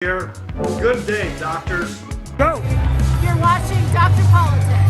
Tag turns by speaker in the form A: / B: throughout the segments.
A: Here. Good day, doctors.
B: Go!
C: You're watching Dr. Politics.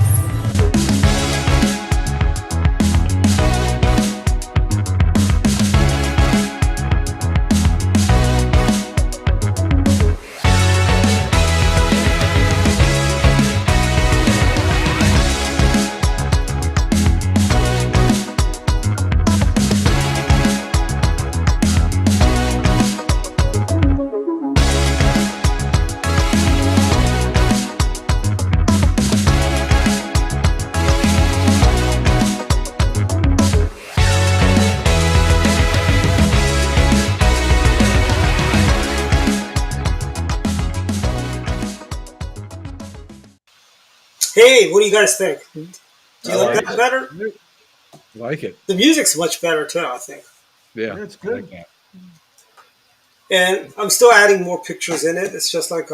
D: Hey, what do you guys think? Do you like that better?
B: Like it.
D: The music's much better too, I think.
B: Yeah,
A: That's good.
B: Like that.
D: And I'm still adding more pictures in it. It's just like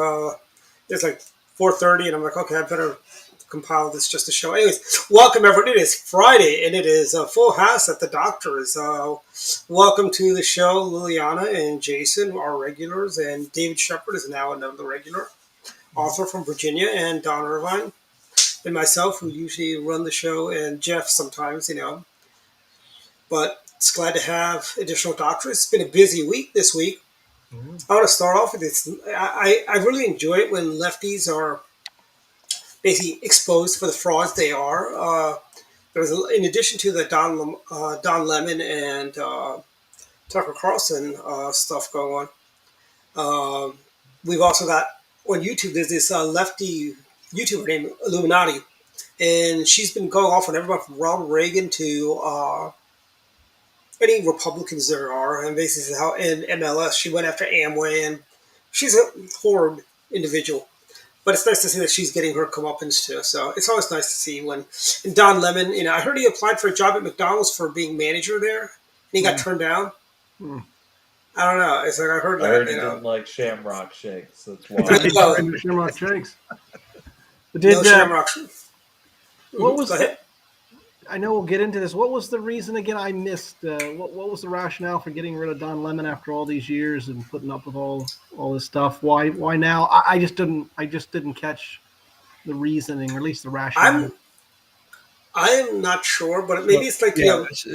D: it's like 4:30, and I'm like, okay, I better compile this just to show. Anyways, welcome everyone. It is Friday, and it is a full house at the doctor's. Welcome to the show, Liliana and Jason, our regulars, and David Shepard is now another regular author from Virginia, and Don Irvine. And myself, who usually run the show, and Jeff sometimes, But it's glad to have additional doctors. It's been a busy week this week. Mm-hmm. I want to start off with this. I really enjoy it when lefties are basically exposed for the frauds they are. In addition to the Don Lemon and Tucker Carlson stuff going on, we've also got on YouTube. There's this lefty YouTuber named Illuminati, and she's been going off on everyone from Ronald Reagan to any Republicans there are, and basically how in MLS she went after Amway, and she's a horrid individual. But it's nice to see that she's getting her comeuppance too. So it's always nice to see when Don Lemon. I heard he applied for a job at McDonald's for being manager there, and he got turned down. I don't know. It's like I heard
E: he didn't like Shamrock Shakes. That's why.
A: Shamrock Shakes.
D: No Shamrock.
A: What was?
D: Go ahead.
A: I know we'll get into this. What was the reason again? I missed. What was the rationale for getting rid of Don Lemon after all these years and putting up with all this stuff? Why now? I just didn't catch the reasoning, or at least the rationale.
D: I am not sure, but maybe it's like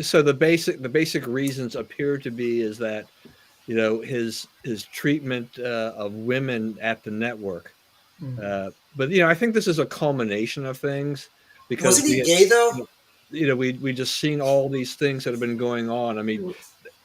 B: So the basic reasons appear to be is that his treatment of women at the network. But I think this is a culmination of things because
D: wasn't he gay though?
B: We just seen all these things that have been going on. I mean,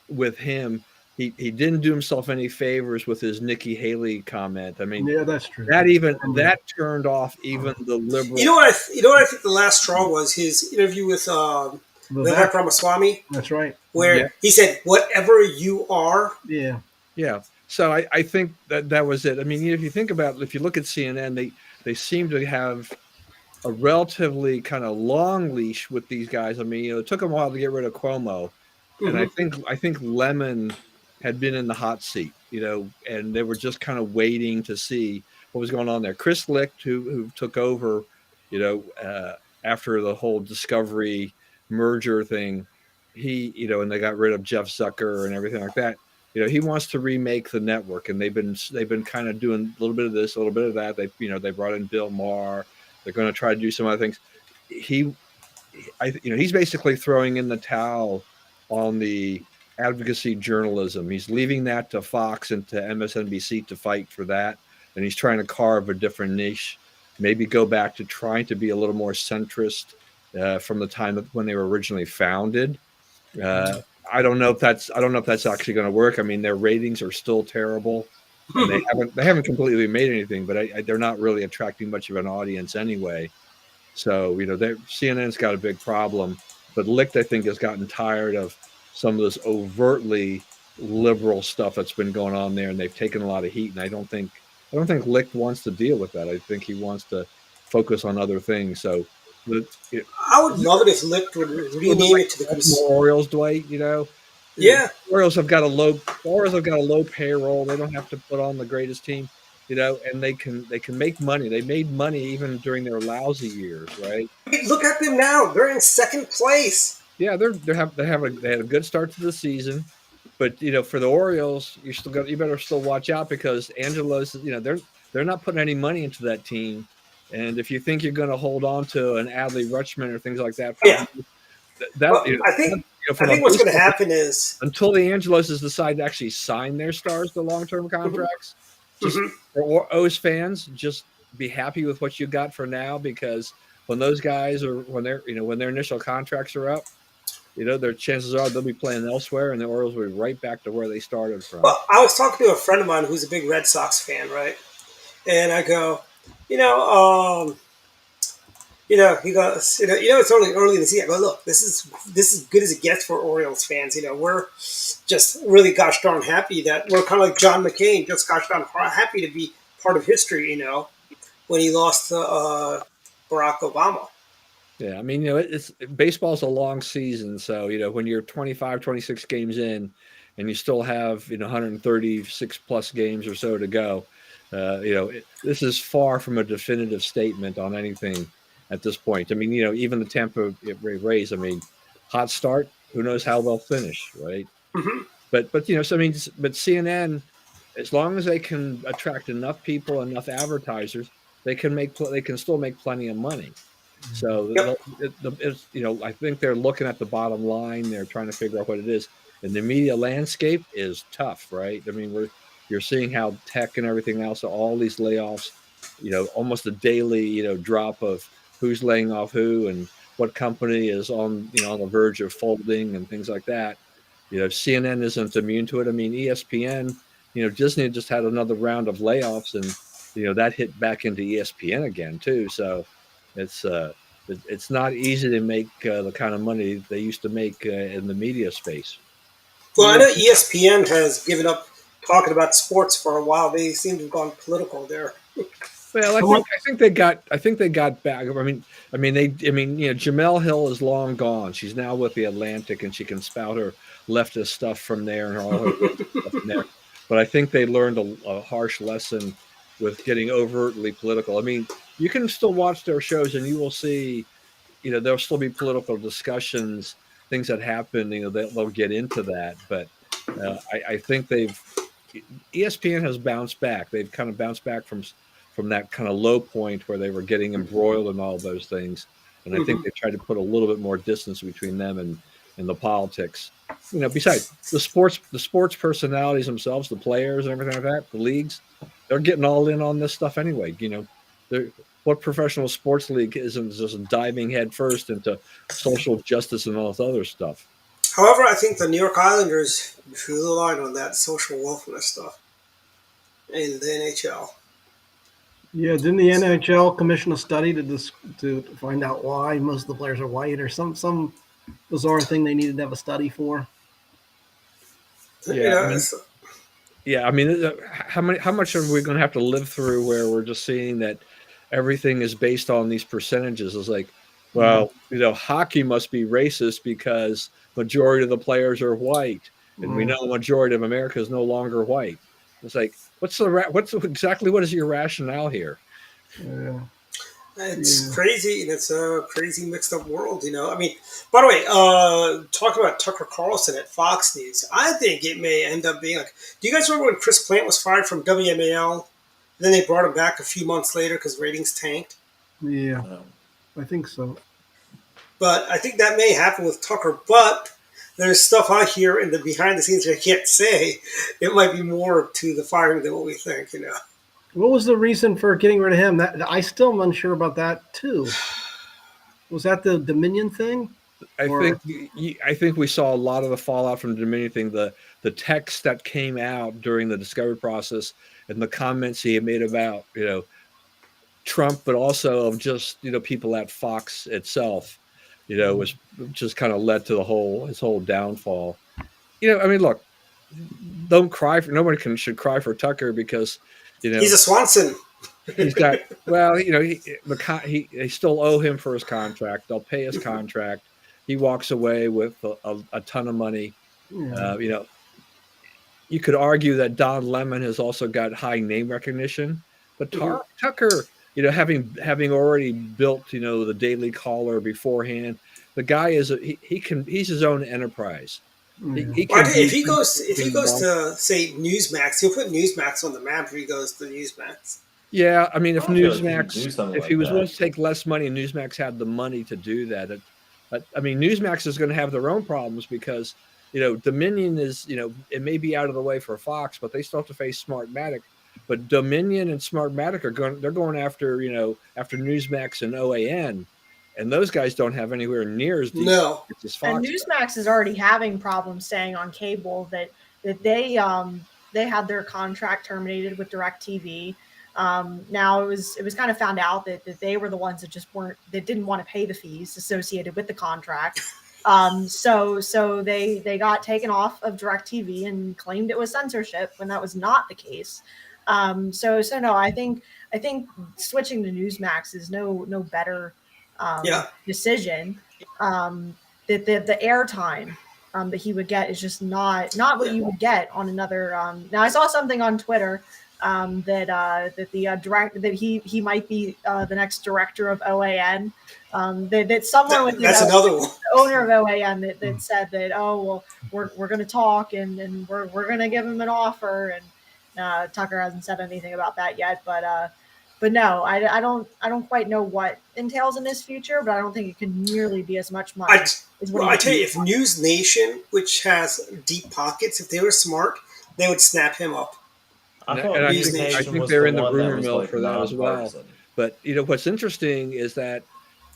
B: with him, he didn't do himself any favors with his Nikki Haley comment. I mean,
A: yeah, that's true.
B: That turned off even the liberal.
D: You know what I think the last straw was his interview with Vivek Ramaswamy.
A: That's right.
D: Where he said, "Whatever you are."
A: Yeah.
B: Yeah. So I think that was it. I mean, if you look at CNN, they seem to have a relatively kind of long leash with these guys. I mean, it took them a while to get rid of Cuomo, and I think Lemon had been in the hot seat, and they were just kind of waiting to see what was going on there. Chris Licht, who took over, after the whole Discovery merger thing, and they got rid of Jeff Zucker and everything like that. He wants to remake the network, and they've been kind of doing a little bit of this, a little bit of that. They brought in Bill Maher. They're going to try to do some other things. He's basically throwing in the towel on the advocacy journalism. He's leaving that to Fox and to MSNBC to fight for that, and he's trying to carve a different niche. Maybe go back to trying to be a little more centrist from the time when they were originally founded. I don't know if that's actually going to work. I mean, their ratings are still terrible. And they haven't completely made anything, but they're not really attracting much of an audience anyway. So CNN's got a big problem. But Licht, I think, has gotten tired of some of this overtly liberal stuff that's been going on there, and they've taken a lot of heat. And I don't think Licht wants to deal with that. I think he wants to focus on other things. So
D: I would love it if Licht would rename it to the
B: Orioles, Dwight.
D: Yeah,
B: Orioles have got a low payroll. They don't have to put on the greatest team, and they can make money. They made money even during their lousy years, right?
D: Look at them now; they're in second place.
B: Yeah, they had a good start to the season. but for the Orioles, you better still watch out because Angelos, they're not putting any money into that team. And if you think you're going to hold on to an Adley Rutschman or things like that,
D: Yeah.
B: that
D: Well, I think
B: from a
D: what's going to
B: baseball,
D: happen is
B: until the Angeloses decide to actually sign their stars to long-term contracts, just
D: Mhm.
B: for O's fans, just be happy with what you got for now, because when those guys are when their initial contracts are up, their chances are they'll be playing elsewhere, and the Orioles will be right back to where they started from.
D: Well, I was talking to a friend of mine who's a big Red Sox fan, right? And I go, you know, he goes, it's only early in the season. I go, look, this is as good as it gets for Orioles fans. We're just really gosh darn happy that we're kind of like John McCain, just gosh darn happy to be part of history. When he lost to Barack Obama.
B: Yeah, I mean, it's baseball's a long season, so when you're 25, 26 games in, and you still have 136 plus games or so to go, this is far from a definitive statement on anything at this point. I mean, even the Tampa Bay Rays, I mean, hot start, who knows how they'll finish, right?
D: Mm-hmm.
B: But so I mean, but CNN, as long as they can attract enough people, enough advertisers, they can still make plenty of money. So
D: Yep.
B: it's, I think they're looking at the bottom line. They're trying to figure out what it is. And the media landscape is tough, right? I mean, you're seeing how tech and everything else, all these layoffs, almost a daily, drop of who's laying off who and what company is on the verge of folding and things like that. CNN isn't immune to it. I mean, ESPN, Disney just had another round of layoffs, and that hit back into ESPN again too. So it's not easy to make the kind of money they used to make in the media space.
D: Well, I
A: Yeah.
D: know ESPN has given up talking about sports for a while. They seem to have gone political there.
B: Well, I think they got back. Jamel Hill is long gone. She's now with the Atlantic, and she can spout her leftist stuff from there and all her stuff from there. But I think they learned a harsh lesson with getting overtly political. I mean, you can still watch their shows, and you will see, there'll still be political discussions, things that happen. They'll get into that, but I think ESPN has bounced back. They've kind of bounced back from that kind of low point where they were getting embroiled in all those things. And I think they tried to put a little bit more distance between them and the politics. Besides the sports personalities themselves, the players and everything like that, the leagues, they're getting all in on this stuff anyway. What professional sports league isn't just diving headfirst into social justice and all this other stuff?
D: However, I think the New York Islanders drew the line on that social welfare stuff in the NHL.
A: Yeah, didn't the NHL commission a study to find out why most of the players are white, or some bizarre thing they needed to have a study for?
B: Yeah, I mean, how much are we going to have to live through where we're just seeing that everything is based on these percentages? It's like, well, hockey must be racist because majority of the players are white, and we know majority of America is no longer white. It's like, what is your rationale here?
A: Yeah.
D: It's crazy, and it's a crazy mixed up world, I mean, by the way, talking about Tucker Carlson at Fox News, I think it may end up being like, do you guys remember when Chris Plant was fired from WMAL? Then they brought him back a few months later because ratings tanked.
A: Yeah, I think so.
D: But I think that may happen with Tucker, but there's stuff out here in the behind the scenes that I can't say. It might be more to the firing than what we think,
A: What was the reason for getting rid of him? I still am unsure about that too. Was that the Dominion thing?
B: I think we saw a lot of the fallout from the Dominion thing. The text that came out during the discovery process and the comments he had made about Trump, but also of just people at Fox itself, was just kind of led to his whole downfall. I mean, look, don't cry for nobody should cry for Tucker because
D: he's a Swanson.
B: He's got they still owe him for his contract. They'll pay his contract. He walks away with a ton of money. You could argue that Don Lemon has also got high name recognition, but Tucker, having already built the Daily Caller beforehand, the guy he's his own enterprise. He
D: Well,
B: can
D: if
B: be
D: he goes to say Newsmax, he'll put Newsmax on the map. If he goes to Newsmax.
B: Yeah, I mean,
E: I don't feel like he could do something
B: if he
E: like
B: was willing
E: that.
B: to take less money, and Newsmax had the money to do that, I mean, Newsmax is going to have their own problems because Dominion is it may be out of the way for Fox, but they still have to face Smartmatic. But Dominion and Smartmatic they're going after after Newsmax and OAN, and those guys don't have anywhere near as deep
D: No.
B: as
F: And
B: Fox does.
F: Newsmax is already having problems staying on cable. That they had their contract terminated with DirecTV. Now it was kind of found out that they were the ones that didn't want to pay the fees associated with the contract. So they got taken off of DirecTV and claimed it was censorship when that was not the case. So no, I think switching to Newsmax is no better decision. The airtime that he would get is just not what you would get on another. Now I saw something on Twitter that the direct that he might be the next director of OAN. That someone with
D: That's another one.
F: the owner of OAN that said that, oh well, we're going to talk and we're going to give him an offer, and Tucker hasn't said anything about that yet, but no, I don't quite know what entails in this future, but I don't think it can nearly be as much money.
D: I tell you, if News Nation, which has deep pockets, if they were smart, they would snap him up.
E: I thought
B: And I
E: News
B: think
E: Nation was
B: they're in the
E: one that
B: rumor
E: was
B: mill
E: like
B: for that as well.
E: nonpartisan.
B: But what's interesting is that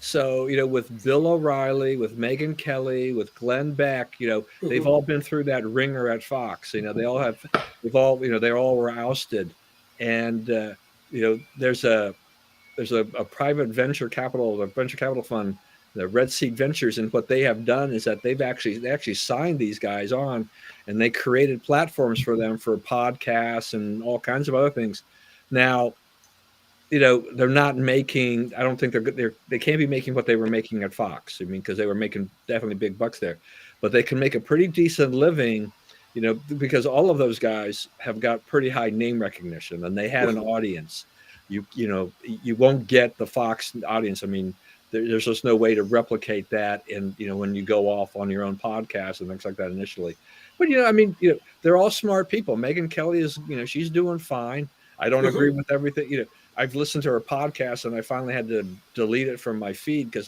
B: with Bill O'Reilly, with Megyn Kelly, with Glenn Beck, they've all been through that ringer at Fox. They all were ousted, and there's a private venture capital fund, the Red Seat Ventures, and what they have done is that they actually signed these guys on, and they created platforms for them for podcasts and all kinds of other things. Now, they're not making. I don't think they can't be making what they were making at Fox. I mean, because they were making definitely big bucks there, but they can make a pretty decent living. Because all of those guys have got pretty high name recognition, and they had an audience. You won't get the Fox audience. I mean, there's just no way to replicate that. And when you go off on your own podcast and things like that initially, but they're all smart people. Megyn Kelly is she's doing fine. I don't agree with everything. I've listened to her podcast, and I finally had to delete it from my feed because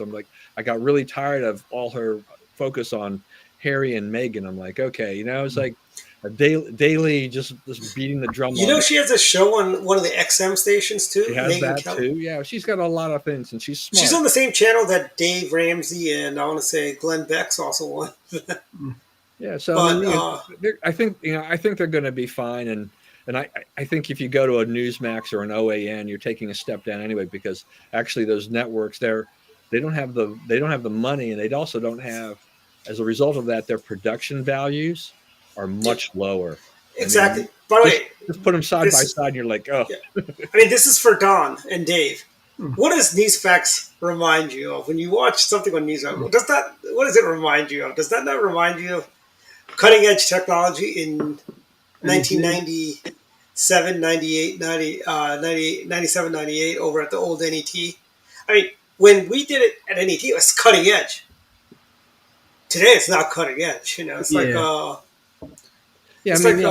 B: I got really tired of all her focus on Harry and Meghan. I'm like, okay, it's like a daily just beating the drum.
D: She has a show on one of the XM stations too.
B: She has
D: Megyn
B: that
D: Kelly.
B: too. Yeah, she's got a lot of things, and she's smart.
D: She's on the same channel that Dave Ramsey and I want to say Glenn Beck's also on.
B: Yeah, so I think they're going to be fine, and I think if you go to a Newsmax or an OAN, you're taking a step down anyway, because actually those networks they don't have the money, and they also don't have, as a result of that, their production values are much lower.
D: Exactly. By the way,
B: just put them side by side, and you're like, oh.
D: Yeah. I mean, this is for Don and Dave. What does Newsfax remind you of when you watch something on Newsfax? What does it remind you of? Does that not remind you of cutting edge technology in 1997, 98, 97, 98 over at the old NET? I mean, when we did it at NET, it was cutting edge. Today, it's not cutting edge. It's like.
B: Yeah, I mean,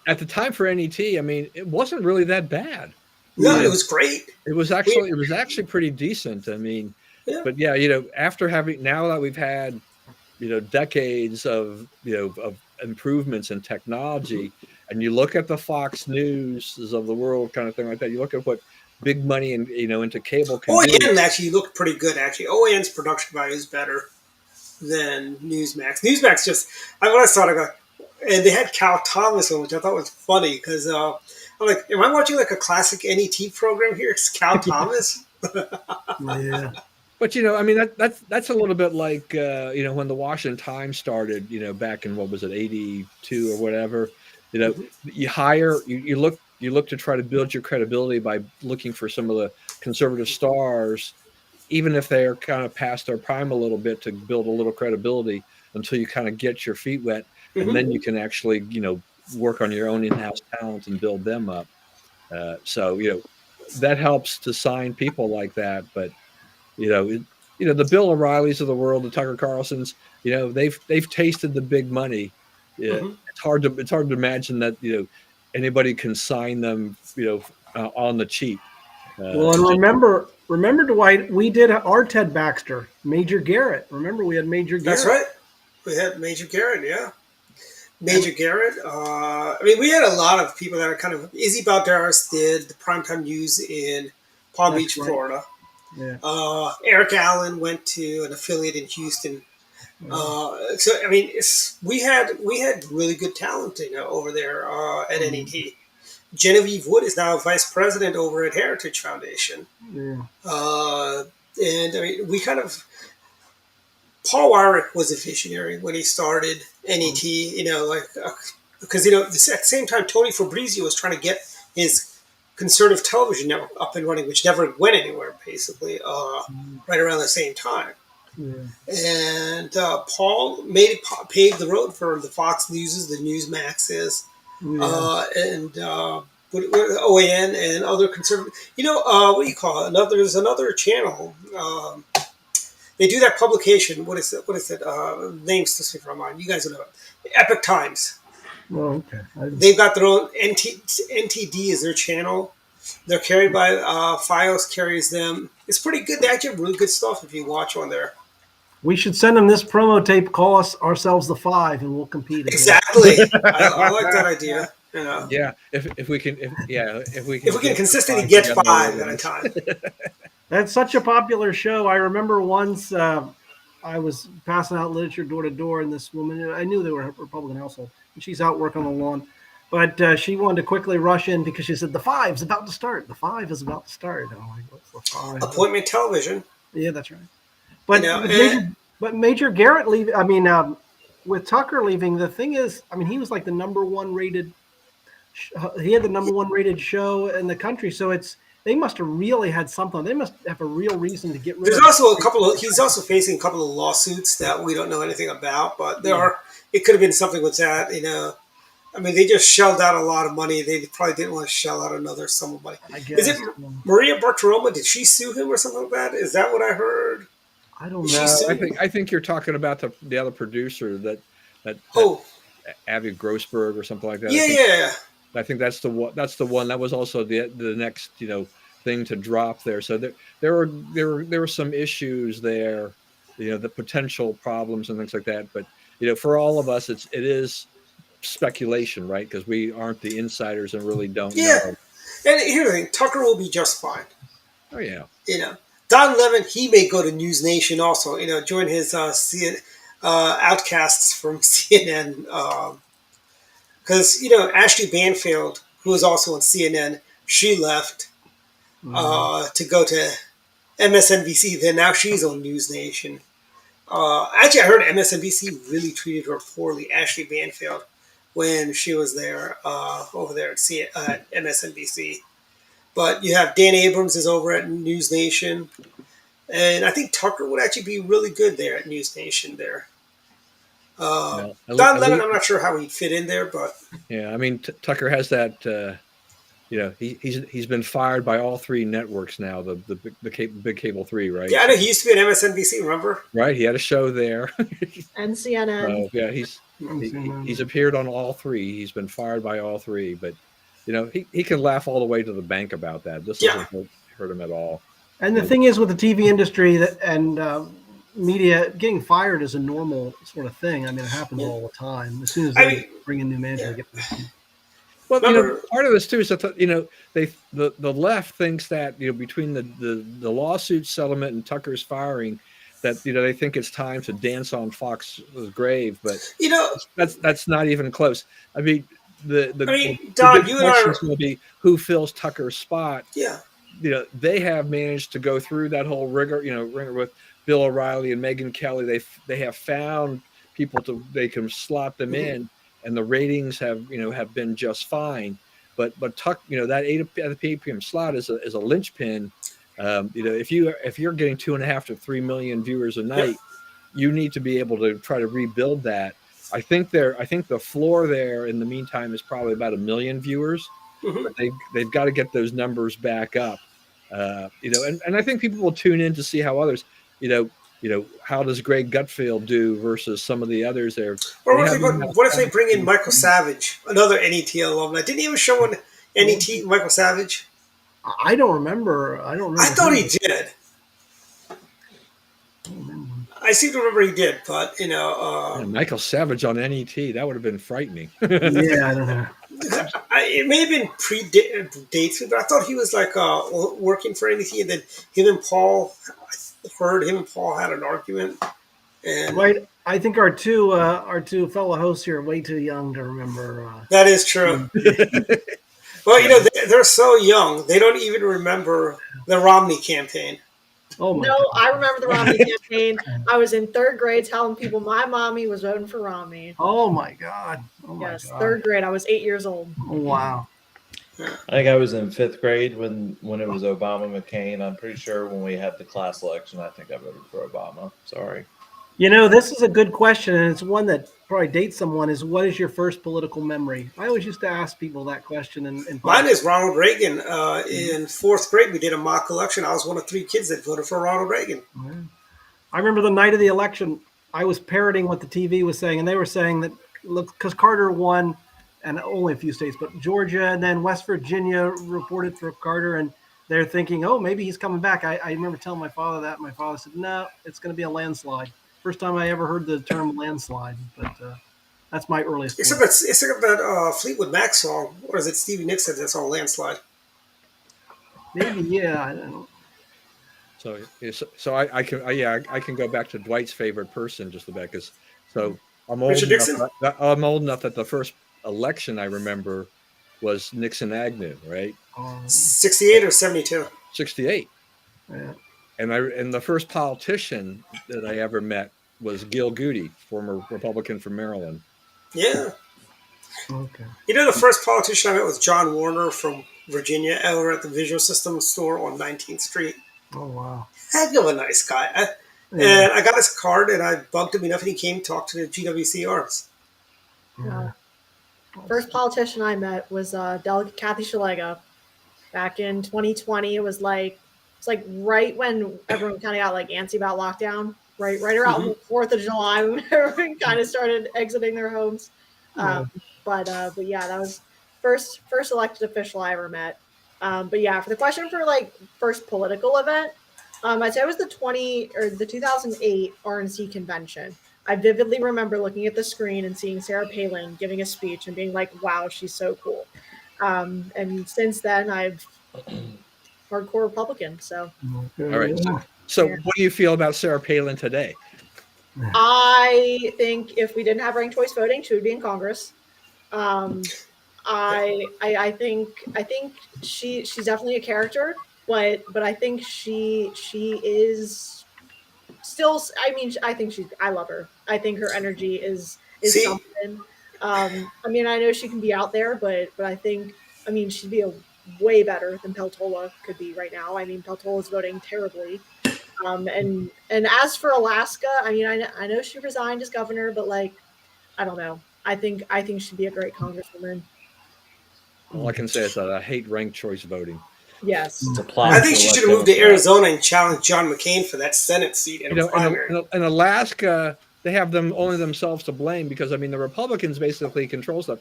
B: at the time for NET, I mean, it wasn't really that bad.
D: No, it was great.
B: It was actually pretty decent. I mean, but after now that we've had, decades of improvements in technology, and you look at the Fox Newses of the world kind of thing like that, you look at what big money and into cable can do.
D: OAN actually looked pretty good. Actually, OAN's production value is better than Newsmax. Newsmax just, when I saw it, and they had Cal Thomas on, which I thought was funny because I'm like, am I watching like a classic NET program here? It's Cal Thomas.
A: Yeah.
B: But I mean, that's a little bit like when the Washington Times started, back in what was it, 82 or whatever. You hire, you look to try to build your credibility by looking for some of the conservative stars, even if they're kind of past their prime a little bit, to build a little credibility until you kind of get your feet wet. And then you can actually, work on your own in-house talent and build them up. So that helps to sign people like that. But the Bill O'Reillys of the world, the Tucker Carlsons, they've tasted the big money, Yeah, it's hard to imagine that anybody can sign them on the cheap.
A: Well, and remember, Dwight, we did our Ted Baxter, Major Garrett. Remember, we had Major Garrett.
D: That's right. We had Major Garrett, yeah. Major Garrett. I mean, we had a lot of people that are kind of. Izzy Balderas did the primetime news in Palm Beach, Florida.
A: Yeah.
D: Eric Allen went to an affiliate in Houston. So I mean, we had really good talent, over there at NET. Genevieve Wood is now vice president over at Heritage Foundation.
A: Yeah.
D: And I mean, we kind of. Paul Wyrick was a visionary when he started NET, because at the same time Tony Fabrizio was trying to get his conservative television network up and running, which never went anywhere, basically, right around the same time.
A: Yeah.
D: And Paul paved the road for the Fox Newses, the Newsmaxes, and OAN and other conservative. What do you call it? There's another channel. They do that publication. What is it? Names slipping from mine. You guys will know it. Epic Times.
A: Oh, okay.
D: They've got their own NTD is their channel. They're carried by Fios carries them. It's pretty good. They actually have really good stuff if you watch on there.
A: We should send them this promo tape. Call us ourselves the Five, and we'll compete.
D: Exactly. I like that idea.
B: Yeah. If we can
D: consistently get 5 at a time.
A: That's such a popular show. I remember once I was passing out literature door to door, and this woman, I knew they were a Republican household, and she's out working on the lawn. But she wanted to quickly rush in because she said, the Five's about to start. The Five is about to start. And I'm like, what's the Five?
D: Appointment television.
A: Yeah, that's right. But Major Garrett leaving, with Tucker leaving, the thing is, he was like the number one rated, he had the number one rated show in the country. So they must have really had something. They must have a real reason to get rid of
D: There's also he's also facing a couple of lawsuits that we don't know anything about, but it could have been something with that, they just shelled out a lot of money. They probably didn't want to shell out another sum of money.
A: I guess.
D: Is it Maria Bartiromo? Did she sue him or something like that? Is that what I heard?
A: I don't know.
B: I think you're talking about the other producer that Abby Grossberg or something like that.
D: Yeah.
B: I think that's the one. That's the one. That was also the next thing to drop there. So there were some issues there, the potential problems and things like that. But for all of us, it is speculation, right? Because we aren't the insiders and really don't know.
D: And here's the thing: Tucker will be just fine.
B: Oh yeah.
D: Don Lemon, he may go to News Nation also. Join his outcasts from CNN. Because Ashley Banfield, who was also on CNN, she left to go to MSNBC. Then now she's on News Nation. Actually, I heard MSNBC really treated her poorly, Ashley Banfield, when she was there over there at MSNBC. But you have Dan Abrams is over at News Nation, and I think Tucker would actually be really good there at News Nation there. Don Lemon, I'm not sure how he'd fit in there, but
B: yeah, Tucker has that. He's been fired by all 3 networks now. The big cable 3, right?
D: Yeah, I know he used to be at MSNBC. Remember?
B: Right, he had a show there.
F: And CNN.
B: Yeah, he's appeared on all 3. He's been fired by all 3, but he can laugh all the way to the bank about that. This doesn't hurt him at all. And
A: the thing is, with the TV industry and media, getting fired is a normal sort of thing. It happens all the time. As soon as they bring in new manager,
B: well, part of this too is that the left thinks that between the lawsuit settlement and Tucker's firing, that they think it's time to dance on Fox's grave, but that's not even close.
D: Don,
B: the
D: you and I
B: will be who fills Tucker's spot.
D: Yeah.
B: They have managed to go through that whole ringer with Bill O'Reilly and Megyn Kelly. They have found people they can slot them in, and the ratings have been just fine. But Tuck, that 8 p.m. slot is a linchpin. If you're getting 2.5 to 3 million viewers a night, you need to be able to try to rebuild that. I think the floor there in the meantime is probably about 1 million viewers. But they've got to get those numbers back up. And I think people will tune in to see how others, how does Greg Gutfield do versus some of the others there?
D: Or what if they bring in Michael Savage, another NET alumni? Didn't he have a show on NET, Michael Savage?
A: I don't remember.
D: I thought he did. I seem to remember he did, but
B: Michael Savage on NET, that would have been frightening.
A: Yeah, I don't know.
D: It may have been pre-dates, but I thought he was like working for NET, and then him and Paul had an argument. And
A: right, I think our two fellow hosts here are way too young to remember.
D: That is true. Well, they're so young; they don't even remember the Romney campaign.
A: Oh my
F: No,
A: God.
F: I remember the Romney campaign. I was in third grade telling people my mommy was voting for Romney.
A: Oh my God. Oh my
F: Yes,
A: God.
F: third grade. I was 8 years old.
A: Oh, wow.
E: I think I was in fifth grade when it was Obama McCain. I'm pretty sure when we had the class election, I think I voted for Obama. Sorry.
A: This is a good question, and it's one that probably dates someone. Is what is your first political memory? I always used to ask people that question. And
D: Mine is Ronald Reagan. In fourth grade, we did a mock election. I was one of 3 kids that voted for Ronald Reagan.
A: I remember the night of the election, I was parroting what the TV was saying, and they were saying that, look, because Carter won, and only a few states, but Georgia and then West Virginia reported for Carter, and they're thinking, oh, maybe he's coming back. I remember telling my father that. My father said, no, it's going to be a landslide. First time I ever heard the term landslide, but that's my earliest.
D: Except that Fleetwood Mac song. What is it? Stevie Nicks said that's on landslide.
A: Maybe, yeah. I don't know.
B: So I can go back to Dwight's favorite person just a bit, because I'm old
D: Richard Nixon?
B: I'm old enough that the first election I remember was Nixon Agnew, right?
D: 68 or 72?
B: 68.
A: Yeah.
B: And the first politician that I ever met was Gil Goody, former Republican from Maryland.
D: Yeah.
A: Okay.
D: The first politician I met was John Warner from Virginia, over at the Visual Systems store on 19th Street.
A: Oh, wow.
D: Heck of a nice guy. And I got his card, and I bugged him enough, and he came to talk to the GWCRs.
A: Yeah.
F: First politician I met was Delegate Kathy Shalega back in 2020. It's like right when everyone kind of got like antsy about lockdown, right around 4th of July when everyone kind of started exiting their homes. But yeah, that was first elected official I ever met. But yeah, for the question for like first political event, I'd say it was the 2008 RNC convention. I vividly remember looking at the screen and seeing Sarah Palin giving a speech and being like, wow, she's so cool. And since then I've hardcore Republican. So
B: all right. So what do you feel about Sarah Palin today?
F: I think if we didn't have ranked choice voting, she would be in Congress. I think she's definitely a character, but I think she is still. I think I love her. I think her energy is something. I know she can be out there, but I think she'd be way better than Peltola could be right now. Peltola's voting terribly. And as for Alaska, I know she resigned as governor, but like, I don't know. I think she'd be a great congresswoman.
B: All I can say is that I hate ranked choice voting.
F: Yes.
D: I think she should have moved to Arizona and challenged John McCain for that Senate seat in a primary.
B: In Alaska, they have only themselves to blame because the Republicans basically control stuff.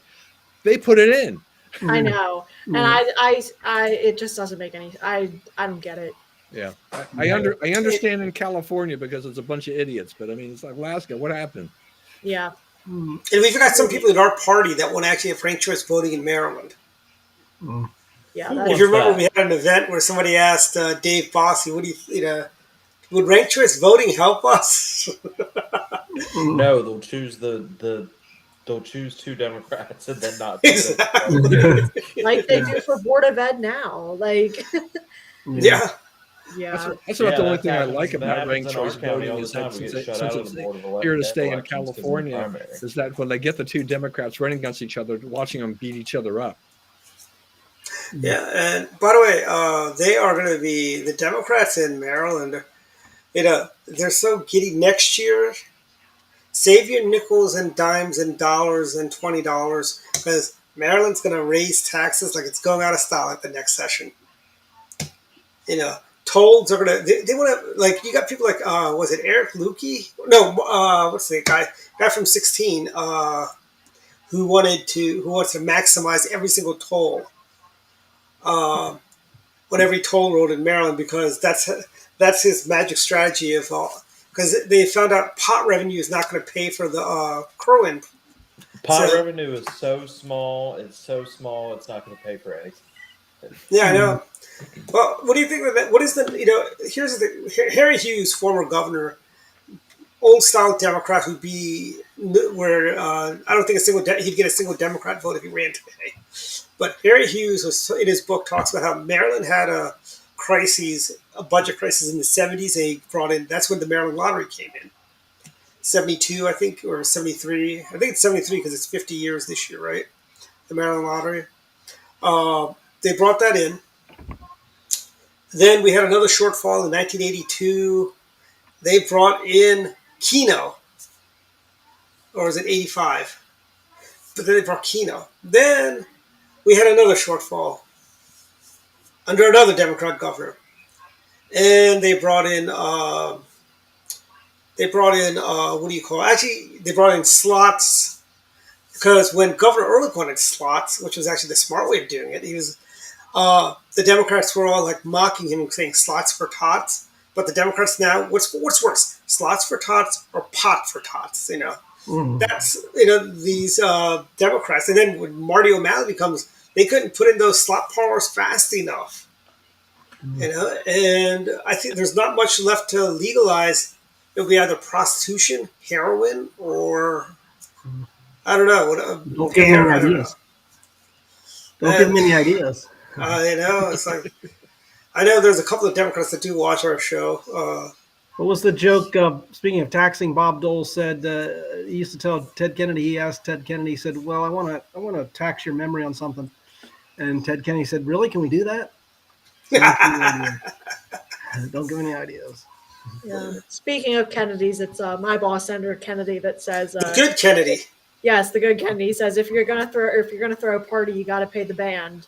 B: They put it in.
F: I know, and I it just doesn't make any. I don't get it.
B: Yeah, I understand in California because it's a bunch of idiots, but it's like Alaska. What happened?
F: Yeah.
D: And we've got some people in our party that want to actually have ranked choice voting in Maryland.
F: Yeah.
D: If you remember, we had an event where somebody asked Dave Bossy, "What do you would ranked choice voting help us?"
E: No, they'll choose they'll choose 2 Democrats and then not.
D: Exactly.
F: Like they do for Board of Ed now. Like.
D: Yeah.
F: Yeah,
B: that's about the only thing I like about ranked choice voting is that since it's here to stay in California, is that when they get the 2 Democrats running against each other, watching them beat each other up.
D: Yeah, and by the way, they are going to be the Democrats in Maryland. They're so giddy next year. Save your nickels and dimes and dollars and $20 because Maryland's going to raise taxes like it's going out of style at the next session. tolls are gonna. They want to like. You got people like was it Eric Lukey? No, what's the guy from 16? Who wants to maximize every single toll. On every toll road in Maryland because that's his magic strategy of because they found out pot revenue is not going to pay for the Kerwin.
E: Pot
D: So-
E: revenue is so small. It's so small. It's not going to pay for anything.
D: Yeah, I know. Well, what do you think of that? What is the here's the Harry Hughes, former governor, old style Democrat who'd be where I don't think he'd get a single Democrat vote if he ran today. But Harry Hughes was in his book talks about how Maryland had a budget crisis in the 70s. And he brought in that's when the Maryland lottery came in, 72 I think or 73. I think it's 73 because it's 50 years this year, right? The Maryland lottery. They brought that in. Then we had another shortfall in 1982. They brought in Keno, or is it 85? But then they brought Keno. Then we had another shortfall under another Democrat governor, and they brought in what do you call it? Actually, they brought in slots because when Governor Ehrlich wanted slots, which was actually the smart way of doing it, he was the Democrats were all like mocking him, saying slots for tots. But the Democrats now, what's worse, slots for tots or pot for tots? That's these Democrats. And then when Marty O'Malley becomes, they couldn't put in those slot parlors fast enough. And I think there's not much left to legalize. It'll be either prostitution, heroin, or I don't know.
A: Don't give me any ideas. Don't give me any ideas.
D: It's like I know there's a couple of Democrats that do watch our show.
A: What was the joke? Speaking of taxing, Bob Dole said he used to tell Ted Kennedy. He asked Ted Kennedy, he said, "Well, I want to tax your memory on something," and Ted Kennedy said, "Really? Can we do that?" Don't give me any ideas.
F: Yeah. Speaking of Kennedys, it's my boss, Senator Kennedy, that says
D: The good Kennedy.
F: yes, the good Kennedy says if you're gonna throw a party, you got to pay the band.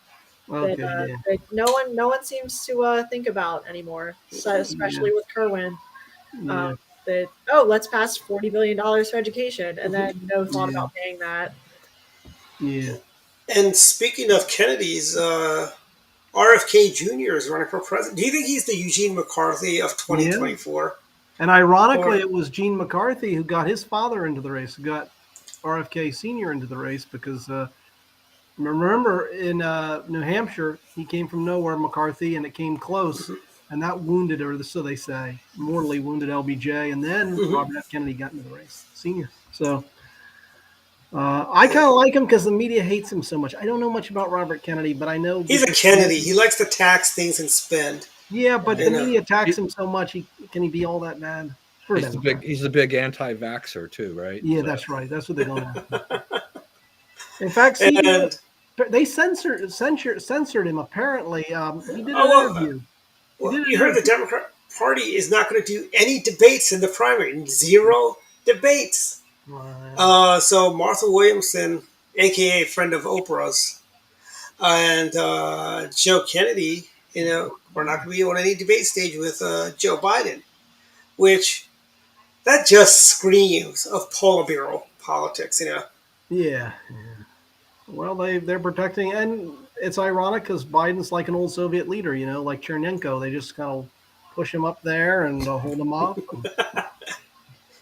A: Okay,
F: That no one seems to think about anymore, so especially with Kerwin.
A: yeah.
F: Let's pass $40 billion for education, and then no thought about paying that.
A: Yeah.
D: And speaking of Kennedys, RFK Jr. is running for president. Do you think he's the Eugene McCarthy of 2024?
A: And ironically, it was Gene McCarthy who got his father into the race, who got RFK Sr. into the race because remember in New Hampshire, he came from nowhere, McCarthy, and it came close. And that wounded, or so they say, mortally wounded LBJ. And then Robert F. Kennedy got into the race, Sr. So I kind of like him because the media hates him so much. I don't know much about Robert Kennedy, but I know
D: he's a Kennedy. He likes to tax things and spend.
A: Yeah, but the media attacks him so much. Can he be all that bad?
B: He's the big anti-vaxxer too, right?
A: Yeah, that's right. That's what they're going after. In fact, they censored him. Apparently, he did an interview.
D: You heard the Democrat Party is not going to do any debates in the primary. 0 debates.
A: Wow.
D: So Martha Williamson, a.k.a. friend of Oprah's, and Joe Kennedy, we're not going to be on any debate stage with Joe Biden, which that just screams of Politburo politics,
A: Yeah. Well, they're protecting, and it's ironic because Biden's like an old Soviet leader, like Chernenko. They just kind of push him up there and hold him up.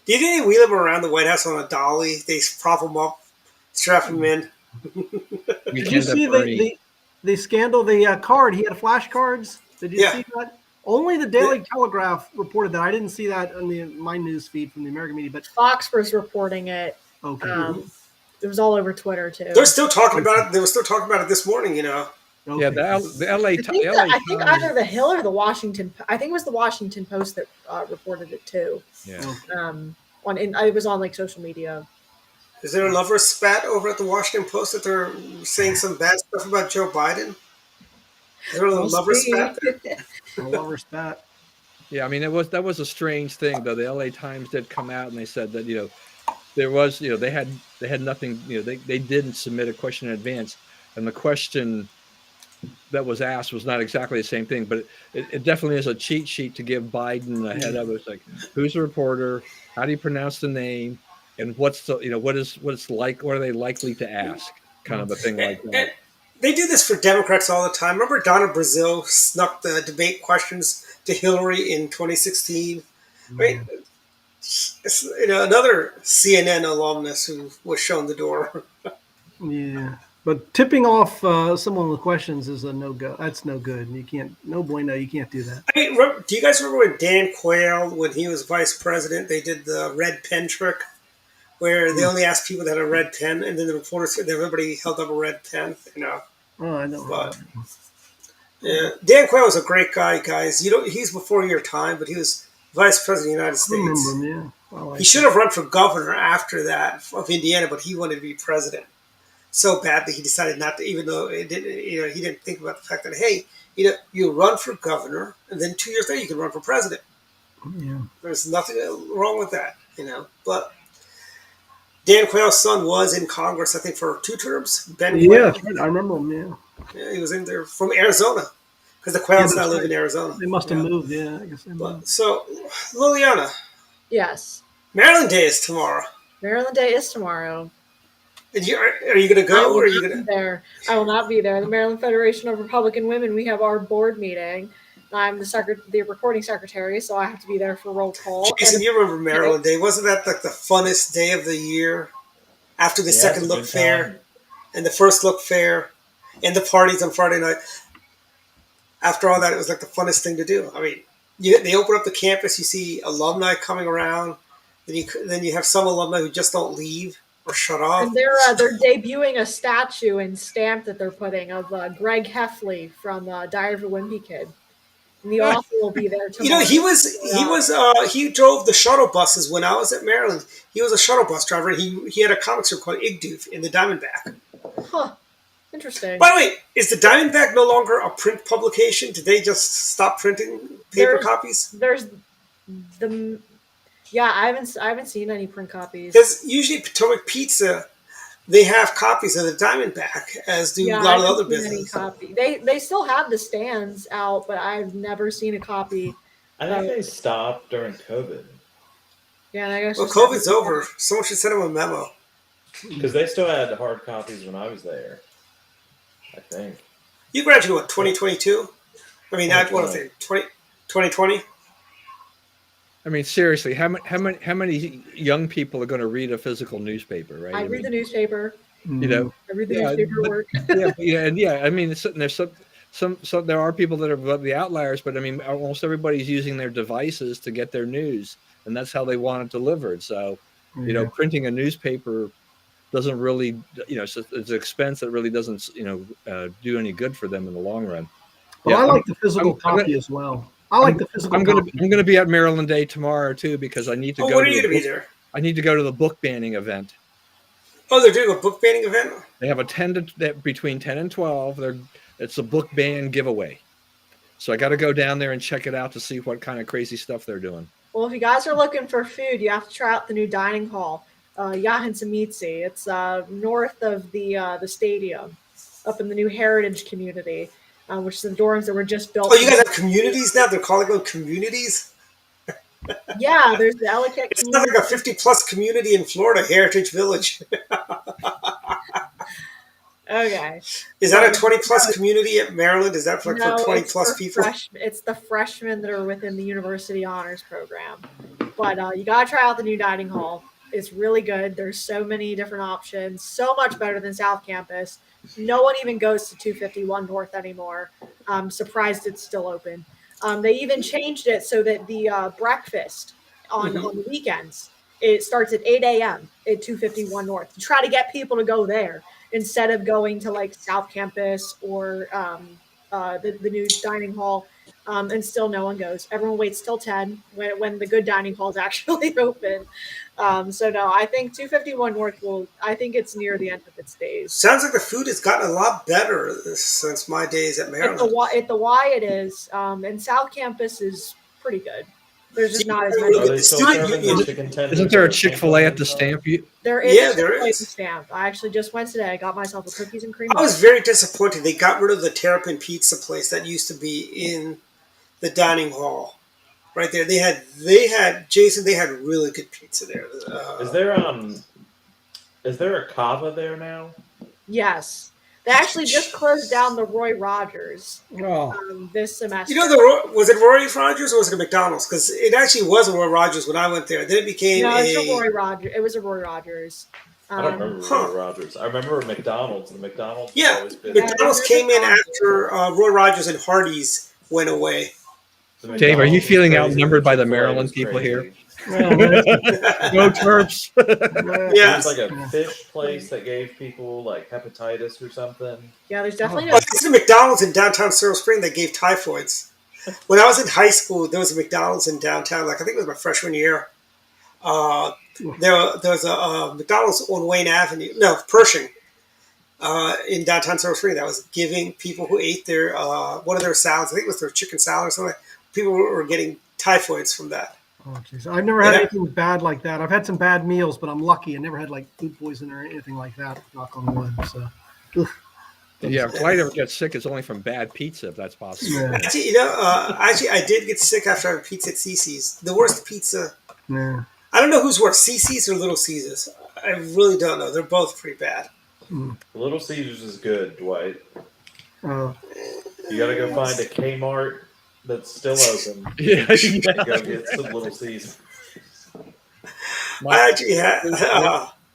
D: Do you think they wheel him around the White House on a dolly? They prop him up, strap him in.
A: Did you see the scandal? The card, he had flashcards. Did you see that? Only the Daily Telegraph reported that. I didn't see that on my news feed from the American media, but
F: Fox was reporting it.
A: Okay.
F: It was all over Twitter too.
D: They're still talking about it. They were still talking about it this morning.
B: Yeah, the LA.
F: I think either the Hill or the Washington. I think it was the Washington Post that reported it too.
B: Yeah.
F: It was on like social media.
D: Is there a lover spat over at the Washington Post that they're saying some bad stuff about Joe Biden? Is there a lover spat there?
A: A lover spat.
B: Yeah, I mean that was a strange thing though. The LA Times did come out and they said that there was they had nothing they didn't submit a question in advance, and the question that was asked was not exactly the same thing, but it definitely is a cheat sheet to give Biden ahead of it. It's like, who's the reporter? How do you pronounce the name? And what's the, what it's like? What are they likely to ask? Kind of a thing like that.
D: They do this for Democrats all the time. Remember Donna Brazile snuck the debate questions to Hillary in 2016? Right? It's, another CNN alumnus who was shown the door.
A: Yeah, but tipping off someone with questions is a no go. That's no good. You can't. No bueno. You can't do that.
D: I mean, do you guys remember when Dan Quayle, when he was vice president, they did the red pen trick, where they only asked people that had a red pen, and then the reporters, everybody held up a red pen.
A: Oh, I don't.
D: But yeah, Dan Quayle was a great guy, guys. He's before your time, but he was vice president of the United States.
A: I remember him, yeah.
D: He should have run for governor after that of Indiana, but he wanted to be president so badly he decided not to. Even though it didn't, he didn't think about the fact that hey, you run for governor, and then 2 years later you can run for president.
A: Yeah,
D: there's nothing wrong with that, But Dan Quayle's son was in Congress, I think, for 2 terms. Ben Quayle.
A: I remember him.
D: Yeah, he was in there from Arizona because the Quayles now live in Arizona.
A: They must have moved. Yeah, I guess they moved.
D: So, Liliana.
F: Yes.
D: Maryland Day is tomorrow.
F: Maryland Day is tomorrow.
D: And are you going to go, or are you going to?
F: There, I will not be there. The Maryland Federation of Republican Women. We have our board meeting. I'm the recording secretary, so I have to be there for roll call.
D: Jason, you remember Maryland Day? Wasn't that like the funnest day of the year? After the second look fair, and the first look fair, and the parties on Friday night. After all that, it was like the funnest thing to do. I mean, they open up the campus. You see alumni coming around. Then you have some alumni who just don't leave or shut off.
F: And they're debuting a statue and stamp that they're putting of Greg Heffley from Diary of a Wimpy Kid. And the author will be there tomorrow.
D: He drove the shuttle buses when I was at Maryland. He was a shuttle bus driver. He had a comic strip called Igdoof in the Diamondback.
F: Huh. Interesting.
D: By the way, is the Diamondback no longer a print publication? Did they just stop printing paper copies?
F: I haven't seen any print copies.
D: Because usually Potomac Pizza, they have copies of the Diamondback, as do a lot of other businesses.
F: They still have the stands out, but I've never seen a copy.
E: I think they stopped during COVID.
F: Yeah, I guess.
D: Well, COVID's over. Someone should send them a memo.
E: Because they still had hard copies when I was there. I think.
D: You graduated, what, 2022? I mean, not what I think, 2020?
B: I mean, seriously, how many young people are going to read a physical newspaper, right?
F: I read the newspaper.
B: I read the
F: newspaper work.
B: I mean, there's some there are people that are the outliers, but I mean, almost everybody's using their devices to get their news, and that's how they want it delivered. So, printing a newspaper doesn't really, it's an expense that really doesn't, do any good for them in the long run.
A: Well, I like the physical copy as well. I like the physical.
B: I'm going to be at Maryland Day tomorrow too because I need to go.
D: When are you going to be there?
B: I need to go to the book banning event.
D: Oh, they're doing a book banning event.
B: They have between 10 and 12. It's a book ban giveaway. So I got to go down there and check it out to see what kind of crazy stuff they're doing.
F: Well, if you guys are looking for food, you have to try out the new dining hall, Yahansamitsi. It's north of the stadium, up in the new heritage community, which is the dorms that were just built.
D: Oh, you guys have communities now? They're calling them communities?
F: Yeah, there's the Ellicott
D: It's not like a 50-plus community in Florida, Heritage Village.
F: Okay.
D: Is that a 20-plus community at Maryland? Is that for 20-plus people?
F: It's the freshmen that are within the University Honors Program. But you got to try out the new dining hall. It's really good. There's so many different options. So much better than South Campus. No one even goes to 251 North anymore. I'm surprised it's still open. They even changed it so that the breakfast on the weekends, it starts at 8 a.m. at 251 North to try to get people to go there instead of going to like South Campus or the new dining hall. And still no one goes. Everyone waits till 10 when the good dining hall is actually open. So no, I think 251 North I think it's near the end of its days.
D: Sounds like the food has gotten a lot better since my days at Maryland.
F: At the Y it is. And South Campus is pretty good. There's just not as
D: Really
F: many.
E: Are they
D: good.
E: still
D: Student
E: serving
D: Union.
E: the chicken tenders?
B: Isn't there a
E: or
B: Chick-fil-A at the
E: sprinkles
B: stamp?
F: There is
D: Yeah,
F: a
D: there
F: Chick-fil-A
D: is.
F: stamp. I actually just went today. I got myself a cookies and cream.
D: I was very disappointed. They got rid of the Terrapin Pizza place that used to be in the dining hall. Right there, they had Jason. They had really good pizza there.
E: Is there a Cava there now?
F: Yes, they actually just closed down the Roy Rogers
A: Oh,
F: this semester.
D: You know, was it Roy Rogers or was it a McDonald's? Because it actually was a Roy Rogers when I went there. Then it became
F: No, it's a Roy Rogers. It was a Roy Rogers.
E: I don't remember Roy Rogers. I remember McDonald's. And McDonald's has
D: Yeah,
E: always been
D: McDonald's came in after Roy Rogers and Hardee's went away.
B: Dave, are you
E: McDonald's was
B: feeling
E: crazy,
B: outnumbered by the
E: Chick-fil-A
B: Maryland
E: was
B: people here?
E: crazy.
A: well, that's-
B: Go Terps.
E: There
D: Yes.
E: was like a fish place that gave people like hepatitis or something.
F: Yeah, there's definitely
D: Oh, there's a McDonald's in downtown Silver Spring that gave typhoids. When I was in high school, there was a McDonald's in downtown. Like I think it was my freshman year. There was a McDonald's on Wayne Avenue. No, Pershing. In downtown Silver Spring, that was giving people who ate their one of their salads. I think it was their chicken salad or something. People were getting typhoids from that.
A: oh, geez. I've never had
D: Yeah.
A: anything bad like that. I've had some bad meals, but I'm lucky. I never had like food poisoning or anything like that. Knock on wood. So,
B: Yeah, if Dwight ever gets sick, it's only from bad pizza, if that's possible.
A: yeah,
D: Actually, I did get sick after having pizza at Cece's. The worst pizza.
A: yeah.
D: I don't know who's worse, Cece's or Little Caesars. I really don't know. They're both pretty bad.
E: Little Caesars is good, Dwight.
A: Uh,
E: You gotta go find a Kmart that's still open.
B: Yeah,
E: And go get some Little Caesars.
D: I actually had.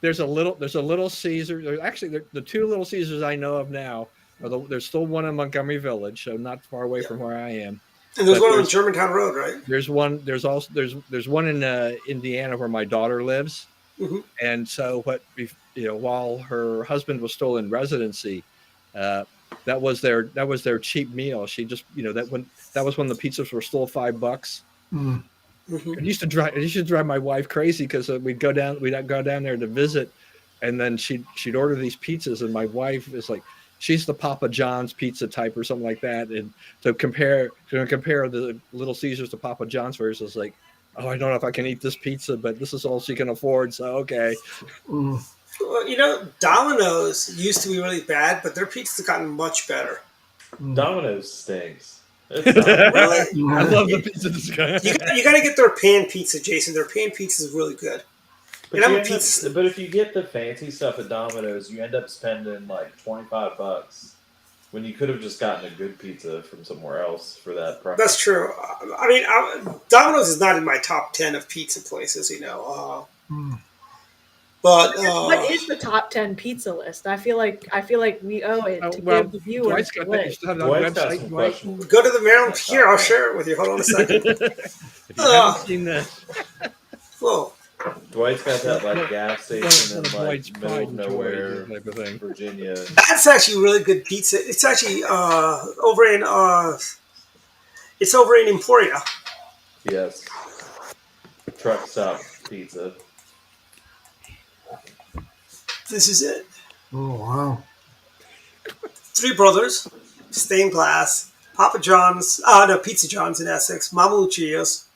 B: There's a little Caesar. Actually, the two Little Caesars I know of now there's still one in Montgomery Village, so not far away from where I am.
D: And there's
B: But
D: one on Germantown Road, right?
B: There's one. There's also there's one in Indiana where my daughter lives,
D: Mhm.
B: and so while her husband was still in residency, that was their cheap meal. She just that was when the pizzas were still $5.
A: mm,
D: Mhm.
B: It used to drive my wife crazy because we'd go down there to visit, and then she'd order these pizzas, and my wife is like, she's the Papa John's pizza type or something like that, and to compare the Little Caesars to Papa John's versus like, oh, I don't know if I can eat this pizza, but this is all she can afford, so okay.
A: mm.
D: Well, Domino's used to be really bad, but their pizza's gotten much better.
E: Domino's stinks. It's not
D: Really?
B: I love the pizza discount.
D: You got to get their pan pizza, Jason. Their pan pizza is really good.
E: But,
D: And I'm
E: you
D: a
E: end up-
D: pizza.
E: but if you get the fancy stuff at Domino's, you end up spending like $25 when you could have just gotten a good pizza from somewhere else for that price.
D: That's true. I mean, Domino's is not in my top 10 of pizza places,
A: Mm.
D: But
F: What is the top 10 pizza list? I feel like we owe it to
B: Well,
F: give the viewers
B: Dwight's
F: the
B: got that. You
F: list.
B: still have that
E: Dwight's got
B: website,
E: some
B: Dwight?
E: questions.
D: go to the Maryland. Here, I'll share it with you. Hold on a second.
B: If you haven't seen this,
D: Whoa.
E: Dwight's got that like gas station in
B: Dwight's
E: like
B: pride
E: middle of
B: and joy
E: nowhere,
B: type of thing.
E: Virginia.
D: That's actually really good pizza. It's actually over in Emporia.
E: Yes. Truck stop pizza.
D: This is it.
A: Oh wow.
D: Three brothers, stained glass, Papa John's, Pizza John's in Essex, Mama Lucia's.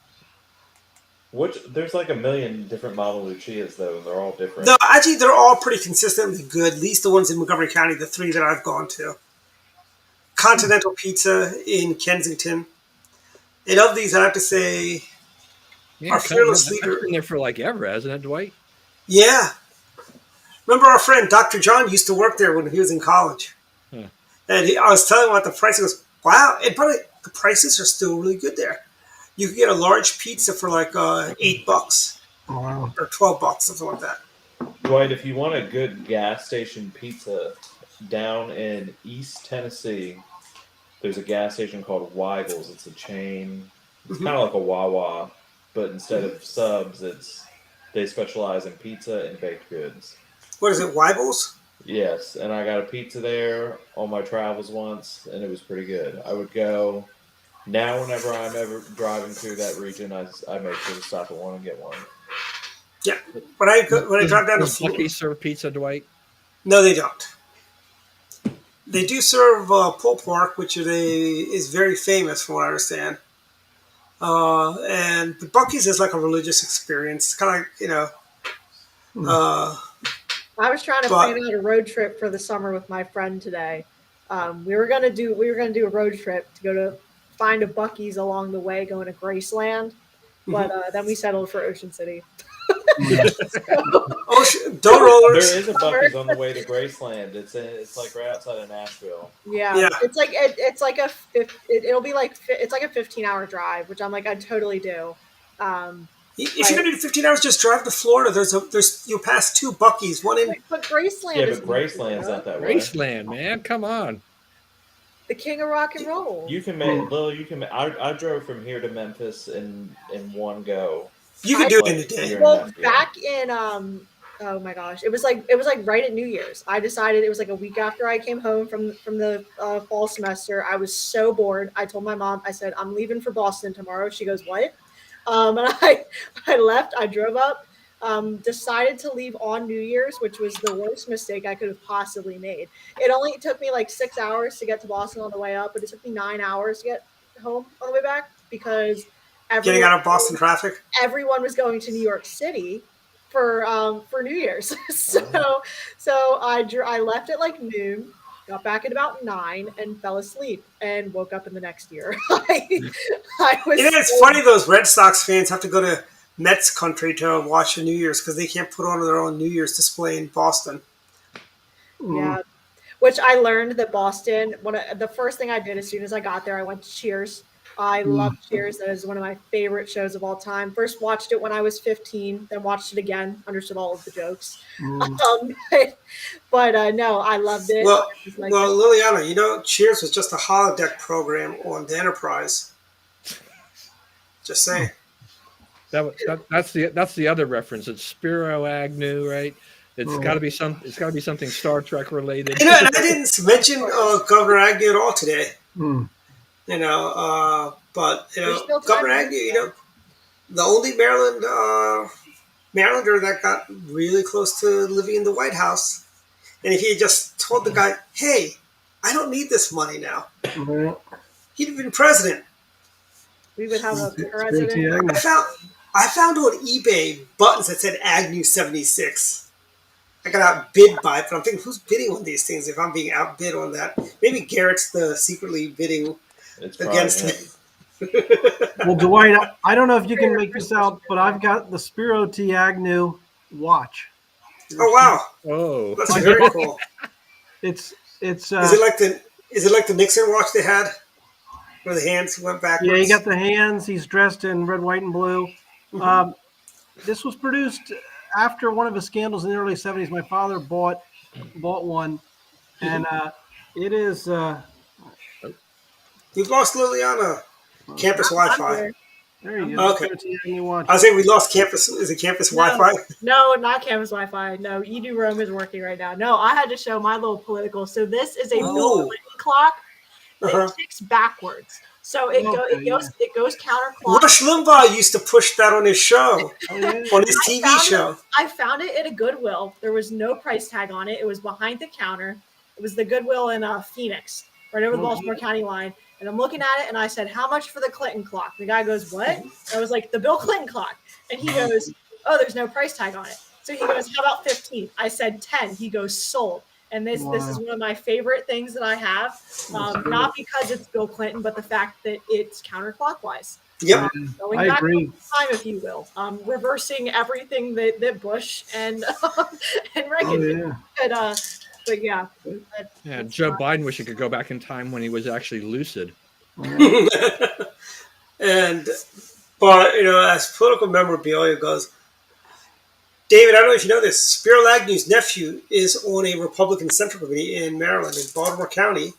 E: There's like a million different Mama Lucias though, and they're all different.
D: No, actually, they're all pretty consistently good. At least the ones in Montgomery County, the three that I've gone to. Continental Pizza in Kensington. And of these, I have to say,
B: Yeah,
D: Our fearless
B: that's
D: leader-
B: been there for like ever, hasn't it, Dwight?
D: yeah. Remember our friend Dr. John used to work there when he was in college.
B: Hmm.
D: And I was telling him about the price. He goes, wow. And probably the prices are still really good there. You can get a large pizza for like $8
A: Oh, wow.
D: or $12, something like that.
E: Dwight, if you want a good gas station pizza down in East Tennessee, there's a gas station called Weigel's. It's a chain. It's kind of like a Wawa, but instead of subs, they specialize in pizza and baked goods.
D: What is it, Weibel's?
E: Yes, and I got a pizza there on my travels once, and it was pretty good. I would go now whenever I'm ever driving through that region. I make sure to stop at one and get one.
D: Yeah. When I drive down to
B: Does
D: Florida,
B: Buc-ee's serve pizza, Dwight?
D: no, they don't. They do serve pulled pork, which is very famous from what I understand. And but Bucky's is like a religious experience. It's kind of like,
F: I was trying to
D: but
F: plan out a road trip for the summer with my friend today. We were gonna do a road trip to go to find a Bucky's along the way, going to Graceland, but then we settled for Ocean City.
D: Don't rollers.
E: There is a Bucky's on the way to Graceland. It's like right outside of Nashville.
F: Yeah, it's like it'll be like it's like a 15-hour drive, which I'm like I'd totally do.
D: If you're gonna do 15 hours, just drive to Florida. You'll pass 2 Bucky's. One in
F: But Graceland
E: Yeah,
F: is
E: but Graceland's not that way.
B: Graceland, man, come on.
F: the king of rock and roll.
E: You can make Lil. You can. I drove from here to Memphis in one go.
D: you can do it in a day.
E: Year and a
F: Well,
E: half ago.
F: back in oh my gosh, it was like right at New Year's. I decided it was like a week after I came home from the fall semester. I was so bored. I told my mom, I said, I'm leaving for Boston tomorrow. She goes, what? And I left. I drove up. Decided to leave on New Year's, which was the worst mistake I could have possibly made. It only took me like 6 hours to get to Boston on the way up, but it took me 9 hours to get home on the way back because
D: Getting out of Boston traffic.
F: everyone was going to New York City for New Year's. so I left at like noon, got back at about 9, and fell asleep and woke up in the next year. I was.
D: It's funny those Red Sox fans have to go to Mets country to watch the New Year's because they can't put on their own New Year's display in Boston.
F: Yeah, which I learned that Boston. The first thing I did as soon as I got there, I went to Cheers. I love Cheers. That is one of my favorite shows of all time. First watched it when I was 15, then watched it again, understood all of the jokes. But no, I loved it.
D: Well,
F: Like,
D: Liliana, Cheers was just a holodeck program on the Enterprise. Just saying.
B: That's the other reference. It's Spiro Agnew, right? It's got to be something Star Trek related.
D: And I didn't mention Governor Agnew at all today. But
F: There's still time
D: Governor
F: to
D: Agnew,
F: do
D: the only Marylander that got really close to living in the White House, and if he had just told the guy, "Hey, I don't need this money now," he'd have been president.
F: we would have a president.
D: I found on eBay buttons that said Agnew 76. I got outbid by it, but I'm thinking, who's bidding on these things if I'm being outbid on that? Maybe Garrett's the secretly bidding against me.
A: Well, Dwight, I don't know if you can make this out, but I've got the Spiro T. Agnew watch.
D: Oh wow!
B: Oh,
D: That's very cool.
A: It's
D: Is it like the Nixon watch they had, where the hands went backwards?
A: yeah, you got the hands. He's dressed in red, white, and blue. This was produced after one of his scandals in the early '70s. My father bought one, and it is.
D: We've lost Liliana. Campus Wi-Fi.
A: There you go.
D: Okay.
A: You watch.
D: I was saying we lost campus. Is it campus Wi-Fi?
F: No, not campus Wi-Fi. No, Edu Rome is working right now. No, I had to show my little political. So this is a Bill Clinton clock that ticks backwards. So it goes counterclockwise.
D: Rush Limbaugh used to push that on his show, on his TV show.
F: I found it at a Goodwill. There was no price tag on it. It was behind the counter. It was the Goodwill in Phoenix, right over the Baltimore County line. And I'm looking at it, and I said, "How much for the Clinton clock?" The guy goes, "What?" I was like, "The Bill Clinton clock." And he goes, "Oh, there's no price tag on it." So he goes, "How about 15?" I said 10. He goes, "Sold." And this is one of my favorite things that I have, not because it's Bill Clinton, but the fact that it's counterclockwise.
D: Yep.
F: Going
A: I
F: back
A: agree.
F: in time, if you will, reversing everything that Bush and Reagan did. But yeah.
B: yeah. Joe Biden wish he could go back in time when he was actually lucid.
D: But as political memorabilia goes, David, I don't know if you know this. Spiro Agnew's nephew is on a Republican Central Committee in Maryland, in Baltimore County.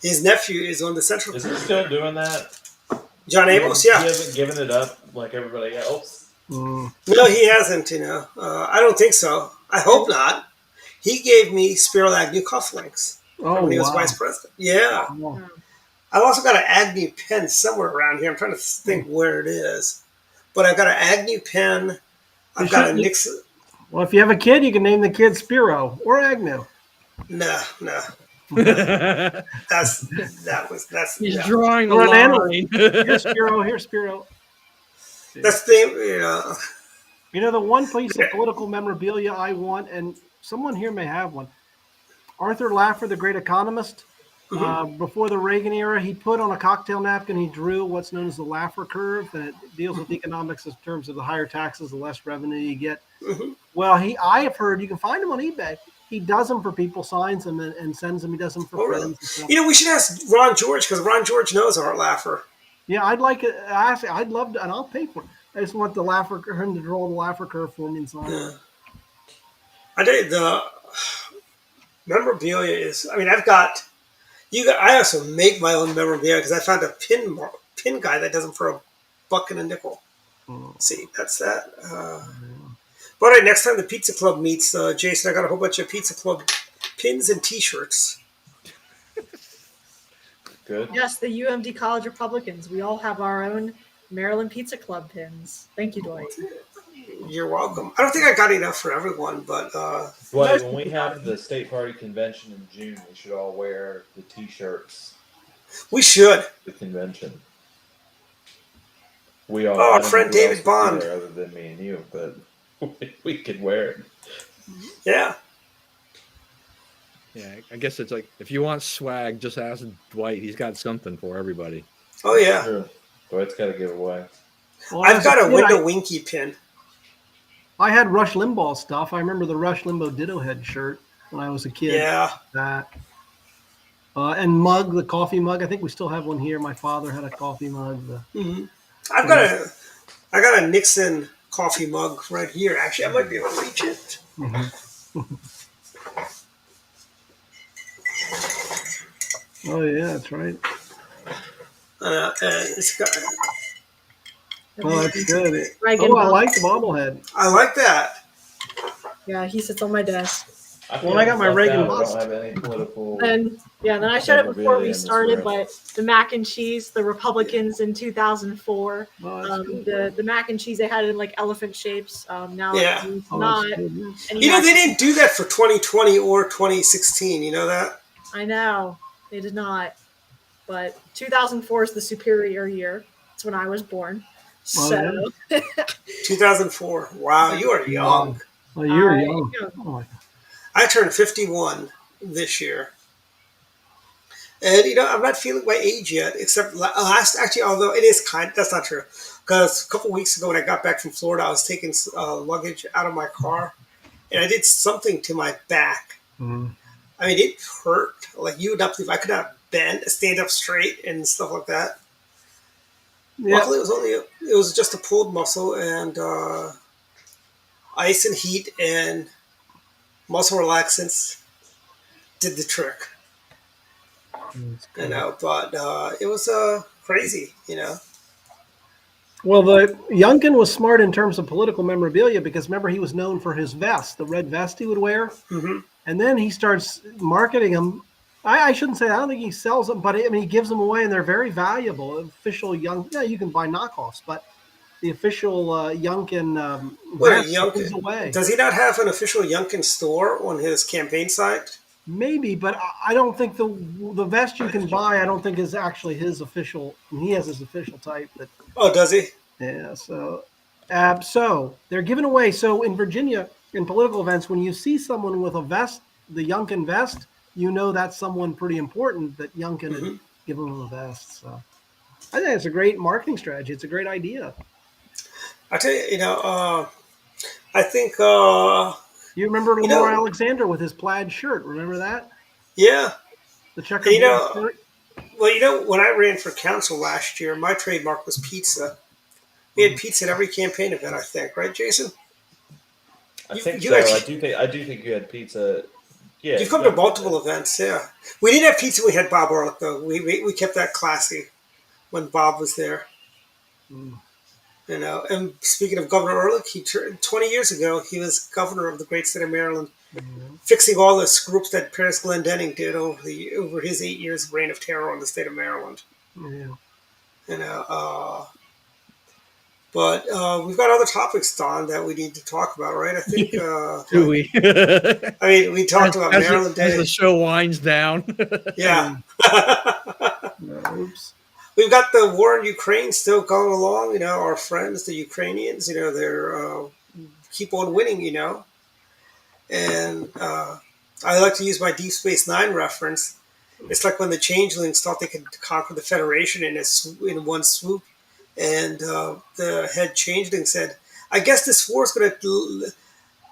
D: His nephew is on the Central
E: Is
D: Committee.
E: he still doing that?
D: John Amos, yeah.
E: He hasn't given it up like everybody else.
D: No, he hasn't, I don't think so. I hope not. He gave me Spiro Agnew cufflinks when he was vice president. Yeah. I've also got an Agnew pen somewhere around here. I'm trying to think where it is. But I've got an Agnew pen. I've got a Nixon.
A: Well, if you have a kid, you can name the kid Spiro or Agnew.
D: No. That's
B: He's
D: yeah.
B: drawing a
A: Or an
B: line.
A: analyst. Here's Spiro. Here's Spiro.
D: That's the
A: You know, the one piece of political memorabilia I want, and someone here may have one. Arthur Laffer, the great economist, before the Reagan era, he put on a cocktail napkin, he drew what's known as the Laffer curve, and it deals with economics in terms of the higher taxes, the less revenue you get. Well, I have heard you can find them on eBay. He does them for people, signs them, and sends them. He does them for
D: Oh,
A: friends.
D: really?
A: And stuff.
D: You know, we should ask Ron George because Ron George knows Art Laffer.
A: Yeah, I'd like it. I'd love to, and I'll pay for it. I just want the Laffer, him to draw the Laffer curve for me and sign it.
D: I tell you, the memorabilia is. I mean, I've got. I also make my own memorabilia because I found a pin guy that does them for $1 and a nickel. See, that's that. But all right, next time the Pizza Club meets, Jason, I got a whole bunch of Pizza Club pins and T-shirts.
E: Good.
F: Yes, the UMD College Republicans. We all have our own Maryland Pizza Club pins. Thank you, Dwight.
D: You're welcome. I don't think I got enough for everyone, but
E: Dwight, when we have the state party convention in June, we should all wear the T-shirts.
D: we should.
E: The convention. We all.
D: Oh, our
E: I don't
D: friend
E: know who
D: David
E: else would be
D: Bond.
E: there other than me and you, but we could wear it.
D: Yeah.
B: Yeah, I guess it's like if you want swag, just ask Dwight. He's got something for everybody.
D: Oh, yeah.
E: Sure. Dwight's got to give away.
A: Well,
D: I've
A: as
D: got a
A: kid,
D: Window Winky pin.
A: I had Rush Limbaugh stuff. I remember the Rush Limbaugh Ditto Head shirt when I was a kid.
D: Yeah.
A: That. And mug, the coffee mug. I think we still have one here. My father had a coffee mug.
D: I got a Nixon coffee mug right here. Actually, I might be able to reach it.
A: Oh yeah, that's right.
D: It's got.
A: Oh, that's good.
F: Reagan
A: Oh, I
F: bobblehead.
A: like the bobblehead.
D: I like that.
F: Yeah, he sits on my desk.
A: Well, I got my Reagan bust.
E: I don't have any political.
F: And yeah, then I showed it before we
E: Memorabilia in this
F: started,
E: room.
F: but the mac and cheese, the Republicans in 2004,
A: Oh, that's good.
F: the mac and cheese they had it in like elephant shapes. Now
D: Yeah.
F: it's
A: Oh,
F: not.
A: that's good. Yeah.
F: And
D: You know, they didn't do that for 2020 or 2016. You know that?
F: I know they did not, but 2004 is the superior year. It's when I was born.
A: Oh,
F: So
D: 2004. Wow, you are young.
A: Oh, you were
F: I-
A: young. Oh, my God.
D: I turned 51 this year. And, you know, I'm not feeling my age yet, except actually, although it is that's not true. Because a couple weeks ago when I got back from Florida, I was taking luggage out of my car, and I did something to my back.
A: Mhm.
D: I mean, it hurt. Like, you would not believe I could not stand up straight and stuff like that.
A: Yeah.
D: Luckily, it was just a pulled muscle, and ice and heat and muscle relaxants did the trick. You know, but it was crazy, you know.
A: Well, the Youngkin was smart in terms of political memorabilia because remember he was known for his vest, the red vest he would wear, and then he starts marketing them. I shouldn't say that. I don't think he sells them, but I mean he gives them away, and they're very valuable. Official yeah, you can buy knockoffs, but the official Youngkin vest goes away.
D: Does he not have an official Youngkin store on his campaign site?
A: Maybe, but I don't think the vest you can buy. I don't think is actually his official. He has his official type, but.
D: Oh, does he?
A: Yeah, so they're giving away. So in Virginia, in political events, when you see someone with a vest, the Youngkin vest, you know that's someone pretty important that Youngkin had given them a vest. So I think it's a great marketing strategy. It's a great idea.
D: I tell you, you know, I think,
A: You remember Lamar Alexander with his plaid shirt? Remember that?
D: Yeah.
A: The checkerboard
D: You know,
A: shirt?
D: well, you know, when I ran for council last year, my trademark was pizza. We had pizza at every campaign event, I think, right, Jason?
E: I think
D: you
E: so.
D: actually-
E: I do think you had pizza. Yeah,
D: You've come to multiple events, yeah. We didn't have pizza. We had Bob Ehrlich, though. We kept that classy when Bob was there. You know, and speaking of Governor Ehrlich, 20 years ago, he was governor of the great state of Maryland, fixing all the screws that Paris Glendenning did over his 8 years reign of terror on the state of Maryland.
A: Yeah.
D: You know, But we've got other topics, Don, that we need to talk about, right? I think.
B: Do we?
D: I mean, we talked about
B: as
D: Maryland
B: as
D: Day.
B: the show winds down.
D: Yeah.
A: Oops.
D: We've got the war in Ukraine still going along. You know, our friends, the Ukrainians, you know, they're keep on winning, you know. And I like to use my Deep Space Nine reference. It's like when the changelings thought they could conquer the Federation in one swoop. And the head changeling said, I guess this war's going to...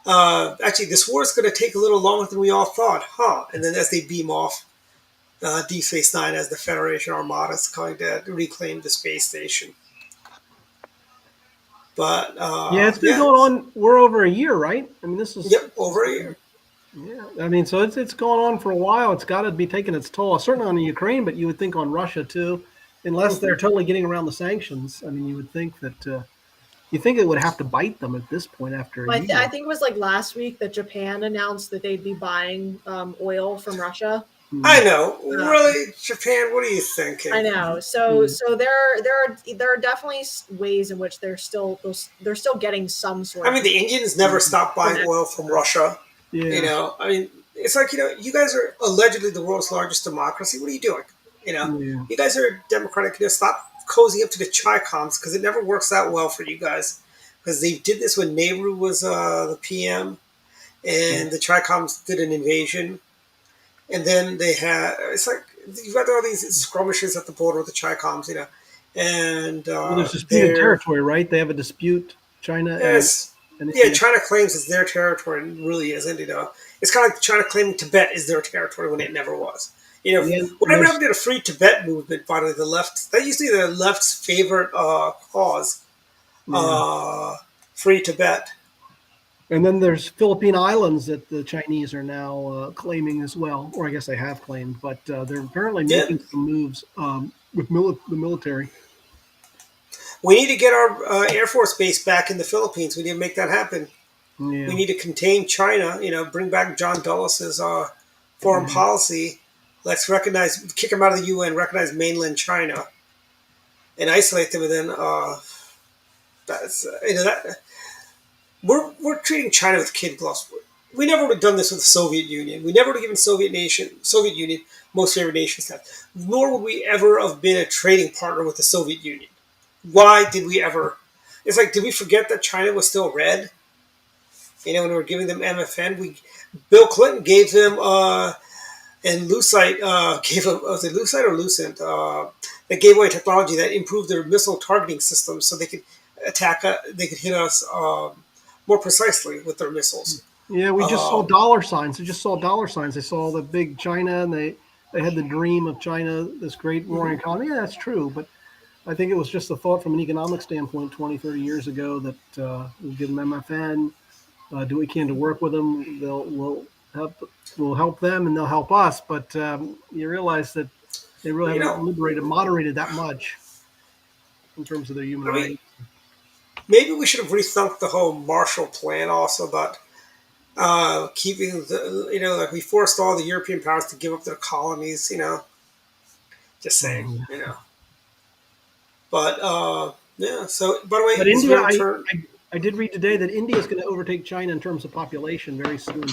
D: this war's going to take a little longer than we all thought, huh? And then as they beam off, Deep Space Nine as the Federation Armada is coming to reclaim the space station. But
A: Yeah, it's been going on. We're over a year, right? I mean, this is
D: over a year.
A: Yeah, I mean, so it's going on for a while. It's got to be taking its toll, certainly on the Ukraine, but you would think on Russia too, unless they're totally getting around the sanctions. I mean, you would think that you think it would have to bite them at this point after a year.
F: I think it was like last week that Japan announced that they'd be buying oil from Russia.
D: I know, really, Japan. What are you thinking?
F: I know. So there are definitely ways in which they're still getting some sort.
D: I mean, the Indians never stopped buying oil from Russia.
A: Yeah.
D: You know, I mean, it's like, you know, you guys are allegedly the world's largest democracy. What are you doing? You know, you guys are democratic. You know, stop cozying up to the Chi-Coms because it never works out well for you guys. Because they did this when Nehru was the PM, and the Chi-Coms did an invasion. And then they had, it's like, you've got all these skirmishes at the border with the Chi-Coms, you know. And
A: well, there's disputed territory, right? They have a dispute, China.
D: Yes. China claims it's their territory and really isn't, you know. It's kind of like China claiming Tibet is their territory when it never was. You know, whatever happened to the free Tibet movement by the left, that used to be the left's favorite cause, free Tibet.
A: And then there's Philippine Islands that the Chinese are now claiming as well, or I guess they have claimed, but they're apparently making some moves with the military.
D: We need to get our Air Force base back in the Philippines. We need to make that happen.
A: Yeah.
D: We need to contain China, you know, bring back John Dulles' foreign policy. Let's kick him out of the UN, recognize mainland China, and isolate them. And then we're treating China with kid gloves. We never would have done this with the Soviet Union. We never would have given Soviet Union most favored nation status. Nor would we ever have been a trading partner with the Soviet Union. Why did we ever? It's like, did we forget that China was still red? You know, when we were giving them MFN, Bill Clinton gave them and Lucite gave them, was it Lucite or Lucent? That gave away technology that improved their missile targeting systems, so they could they could hit us more precisely with their missiles.
A: Yeah, we just saw dollar signs. They just saw dollar signs. They saw the big China, and they had the dream of China, this great roaring economy. Yeah, that's true, but I think it was just a thought from an economic standpoint 20, 30 years ago that we'll give them MFN, do what we can to work with them. We'll help them, and they'll help us. But you realize that they really haven't moderated that much in terms of their human rights.
D: Maybe we should have rethunk the whole Marshall Plan also about keeping the, you know, like we forced all the European powers to give up their colonies, you know. Just saying, you know. But yeah. So, by the way,
A: but India, I did read today that India is going to overtake China in terms of population very soon.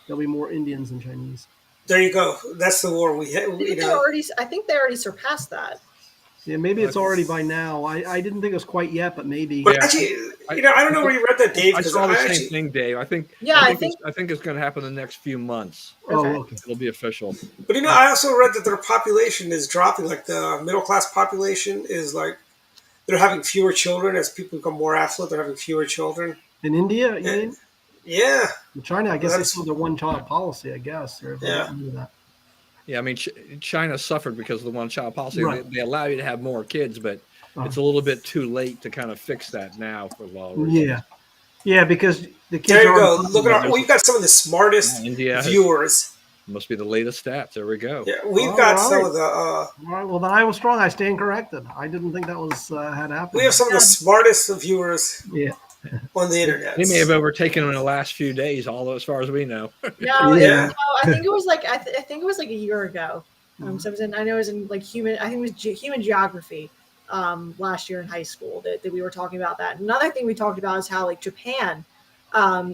A: There'll be more Indians than Chinese.
D: There you go. That's the war we had.
F: I think they already surpassed that.
A: Yeah, maybe it's already by now. I didn't think it was quite yet, but maybe.
D: But actually, you know, I don't know where you read that, Dave.
B: I saw the same thing, Dave. I think it's going to happen in the next few months.
A: Okay.
B: It'll be official.
D: But you know, I also read that their population is dropping. Like the middle class population is like they're having fewer children as people become more affluent. They're having fewer children
A: in India. You mean?
D: Yeah.
A: In China, I guess they still the one-child policy. I guess.
D: Yeah.
B: Yeah, I mean, China suffered because of the one-child policy.
A: Right.
B: They allow you to have more kids, but it's a little bit too late to kind of fix that now for law reasons.
A: Yeah, because the kids.
D: There you go. Look at we've got some of the smartest viewers.
B: Must be the latest stats. There we go.
D: Yeah, we've got some of the.
A: All right. Well, then I was strong. I stand corrected. I didn't think that was had happened.
D: We have some of the smartest viewers.
A: Yeah.
D: On the internet.
B: They may have overtaken them in the last few days, although as far as we know.
F: No, I think it was like I think it was like a year ago. Something I know it was in like human. I think it was human geography. last year in high school that we were talking about that. Another thing we talked about is how like Japan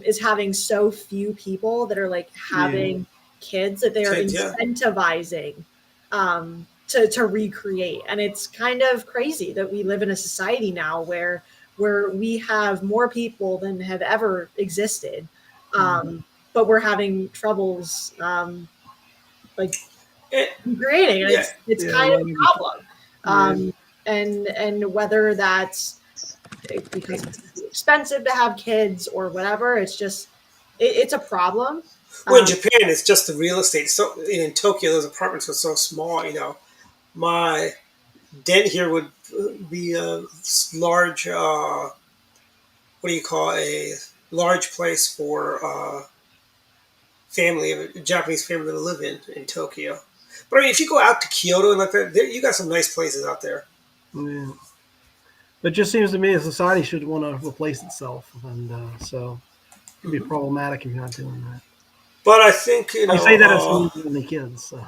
F: is having so few people that are like having kids that they are
D: Kids, yeah.
F: incentivizing to recreate. And it's kind of crazy that we live in a society now where we have more people than have ever existed. But we're having troubles like
D: Eh,
F: creating, and
D: yeah.
F: it's
A: Yeah,
F: kind of
A: not
F: a
A: even-
F: problem. And whether that's because it's too expensive to have kids or whatever, it's just it's a problem.
D: Well, in Japan, it's just the real estate. So in Tokyo, those apartments are so small. My den here would be a large. What do you call a large place for family, a Japanese family to live in Tokyo. But I mean, if you go out to Kyoto and like that, you got some nice places out there.
A: Yeah. It just seems to me a society should want to replace itself, and so it can be problematic if you're not doing that.
D: But I think
A: I say that as someone with any kids. So.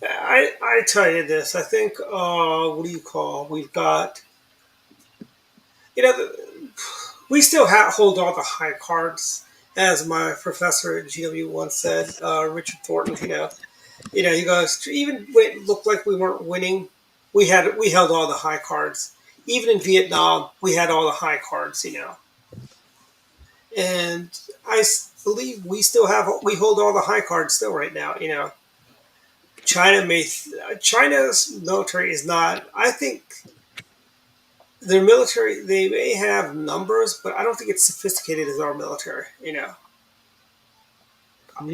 D: I tell you this. I think what do you call? We've got we still hold all the high cards, as my professor at GW once said, Richard Thornton. He goes, even when it looked like we weren't winning, we held all the high cards. Even in Vietnam, we had all the high cards. And I believe we hold all the high cards still right now. China's military is not. I think their military, they may have numbers, but I don't think it's sophisticated as our military.
A: Yeah,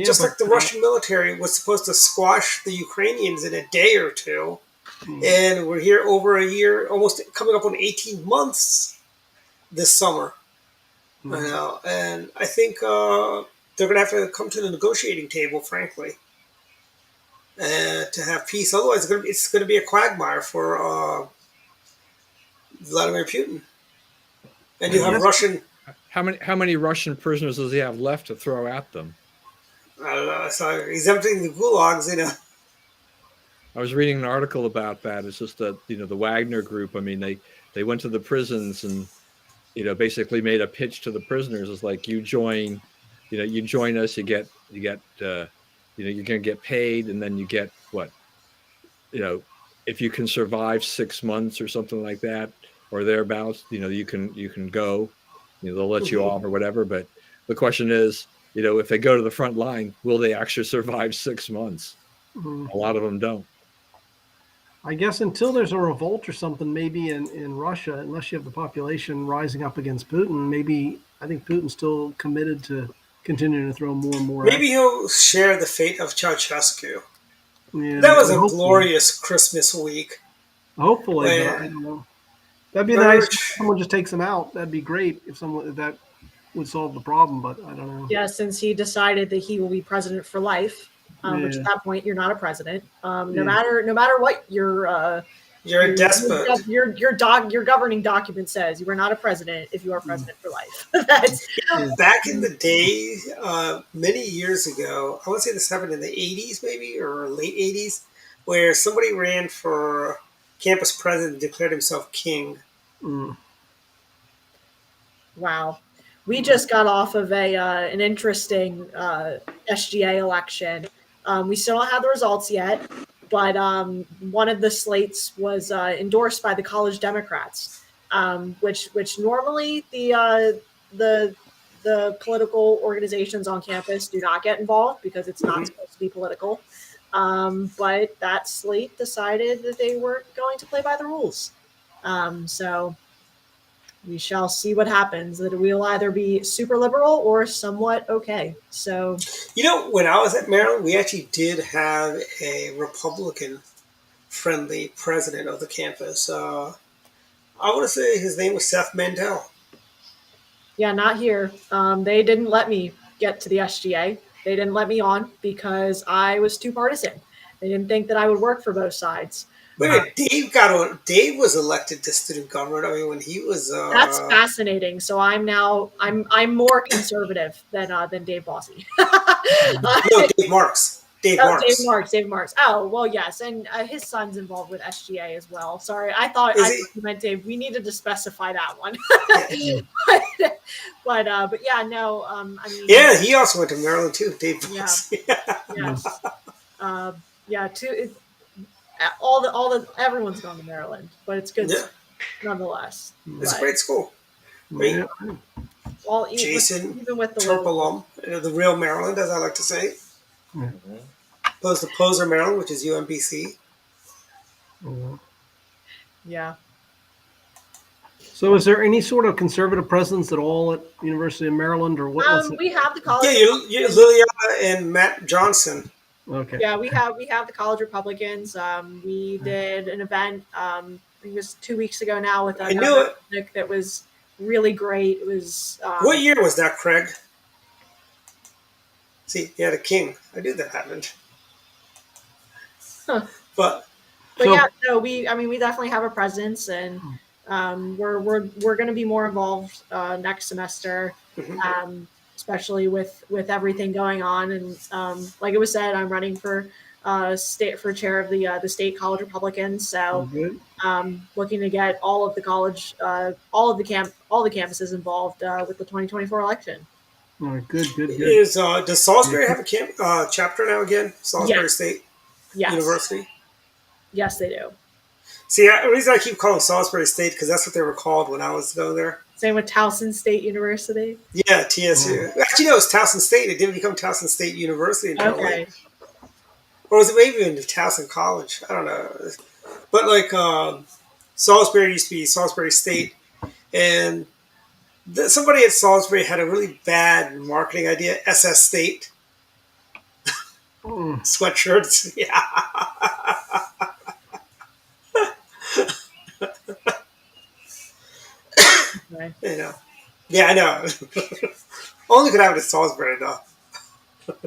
D: Just
A: but,
D: like the Russian military was supposed to squash the Ukrainians in a day or two, and we're here over a year, almost coming up on 18 months this summer. And I think they're going to have to come to the negotiating table, frankly, to have peace. Otherwise, it's going to be a quagmire for Vladimir Putin. And you have Russian.
B: How many Russian prisoners does he have left to throw at them?
D: I don't know. So he's emptying the gulags.
B: I was reading an article about that. It's just that the Wagner group. I mean, they went to the prisons and basically made a pitch to the prisoners. It's like you join us, you get you're going to get paid, and then you get what if you can survive 6 months or something like that or thereabouts, you can go. They'll let you off or whatever. But the question is, if they go to the front line, will they actually survive 6 months? A lot of them don't.
A: I guess until there's a revolt or something, maybe in Russia, unless you have the population rising up against Putin, I think Putin's still committed to continuing to throw more and more.
D: Maybe he'll share the fate of Ceausescu.
A: Yeah,
D: that was a glorious Christmas week.
A: Hopefully, but I don't know. That'd be nice if someone just takes him out. That'd be great if that would solve the problem, but I don't know.
F: Yeah, since he decided that he will be president for life, which at that point you're not a president. No matter what you're a despot. Your governing document says you are not a president if you are president for life.
D: Back in the day, many years ago, I want to say this happened in the 80s maybe, or late 80s, where somebody ran for campus president and declared himself king.
F: Wow. We just got off of an interesting SGA election. We still don't have the results yet, but one of the slates was endorsed by the college Democrats, which normally the political organizations on campus do not get involved because it's not supposed to be political. But that slate decided that they weren't going to play by the rules. So we shall see what happens. That we'll either be super liberal or somewhat okay. So,
D: when I was at Maryland, we actually did have a Republican-friendly president of the campus. I want to say his name was Seth Mandel.
F: Yeah, not here. They didn't let me get to the SGA. They didn't let me on because I was too partisan. They didn't think that I would work for both sides.
D: Wait, Dave got on. Dave was elected to student government. I mean, when he was.
F: That's fascinating. So I'm more conservative than Dave Bossy.
D: No, Dave Marks. Dave
F: Oh,
D: Marks.
F: Dave Marks. Oh, well, yes, and his son's involved with SGA as well. Sorry, I thought
D: Is he?
F: you meant Dave. We needed to specify that one.
D: Yeah.
F: but yeah, no. I mean,
D: Yeah, he also went to Maryland too. Dave
F: Yeah.
D: Marks.
F: yes, yeah. Everyone's gone to Maryland, but it's good
D: Yeah,
F: nonetheless.
D: it's a
F: But
D: great school. Great.
A: Yeah.
F: all
D: Jason
F: even with the
D: Terp
F: low,
D: alum, the real Maryland, as I like to say,
E: Mhm.
D: opposed to Poser Maryland, which is UMBC.
F: yeah.
A: So, is there any sort of conservative presence at all at University of Maryland, or what's it?
F: We have the college.
D: Yeah, you Liliana and Matt Johnson.
A: Okay.
F: Yeah, we have the college Republicans. We did an event. I think it was 2 weeks ago now with
D: I knew it.
F: Nick that was really great. It was
D: What year was that, Craig? See, yeah, the king. I knew that happened.
F: Huh.
D: But
F: But yeah, no, we definitely have a presence, and we're going to be more involved next semester, especially with everything going on. And like it was said, I'm running for chair of the state college Republicans. So
A: Good.
F: looking to get all of the college, all the campuses involved with the 2024 election.
A: All right, good.
D: does Salisbury have a chapter now again? Salisbury
F: Yes.
D: State
F: Yes.
D: University.
F: Yes, they do.
D: See, the reason I keep calling Salisbury State because that's what they were called when I was going there.
F: Same with Towson State University.
D: Yeah, TSU. Actually, no, it was Towson State. It didn't become Towson State University until
F: Okay.
D: or was it maybe even Towson College? I don't know. But like Salisbury used to be Salisbury State, and somebody at Salisbury had a really bad marketing idea. SS State sweatshirts. Yeah.
F: Okay.
D: You know. Yeah, I know. Only could have it at Salisbury, though.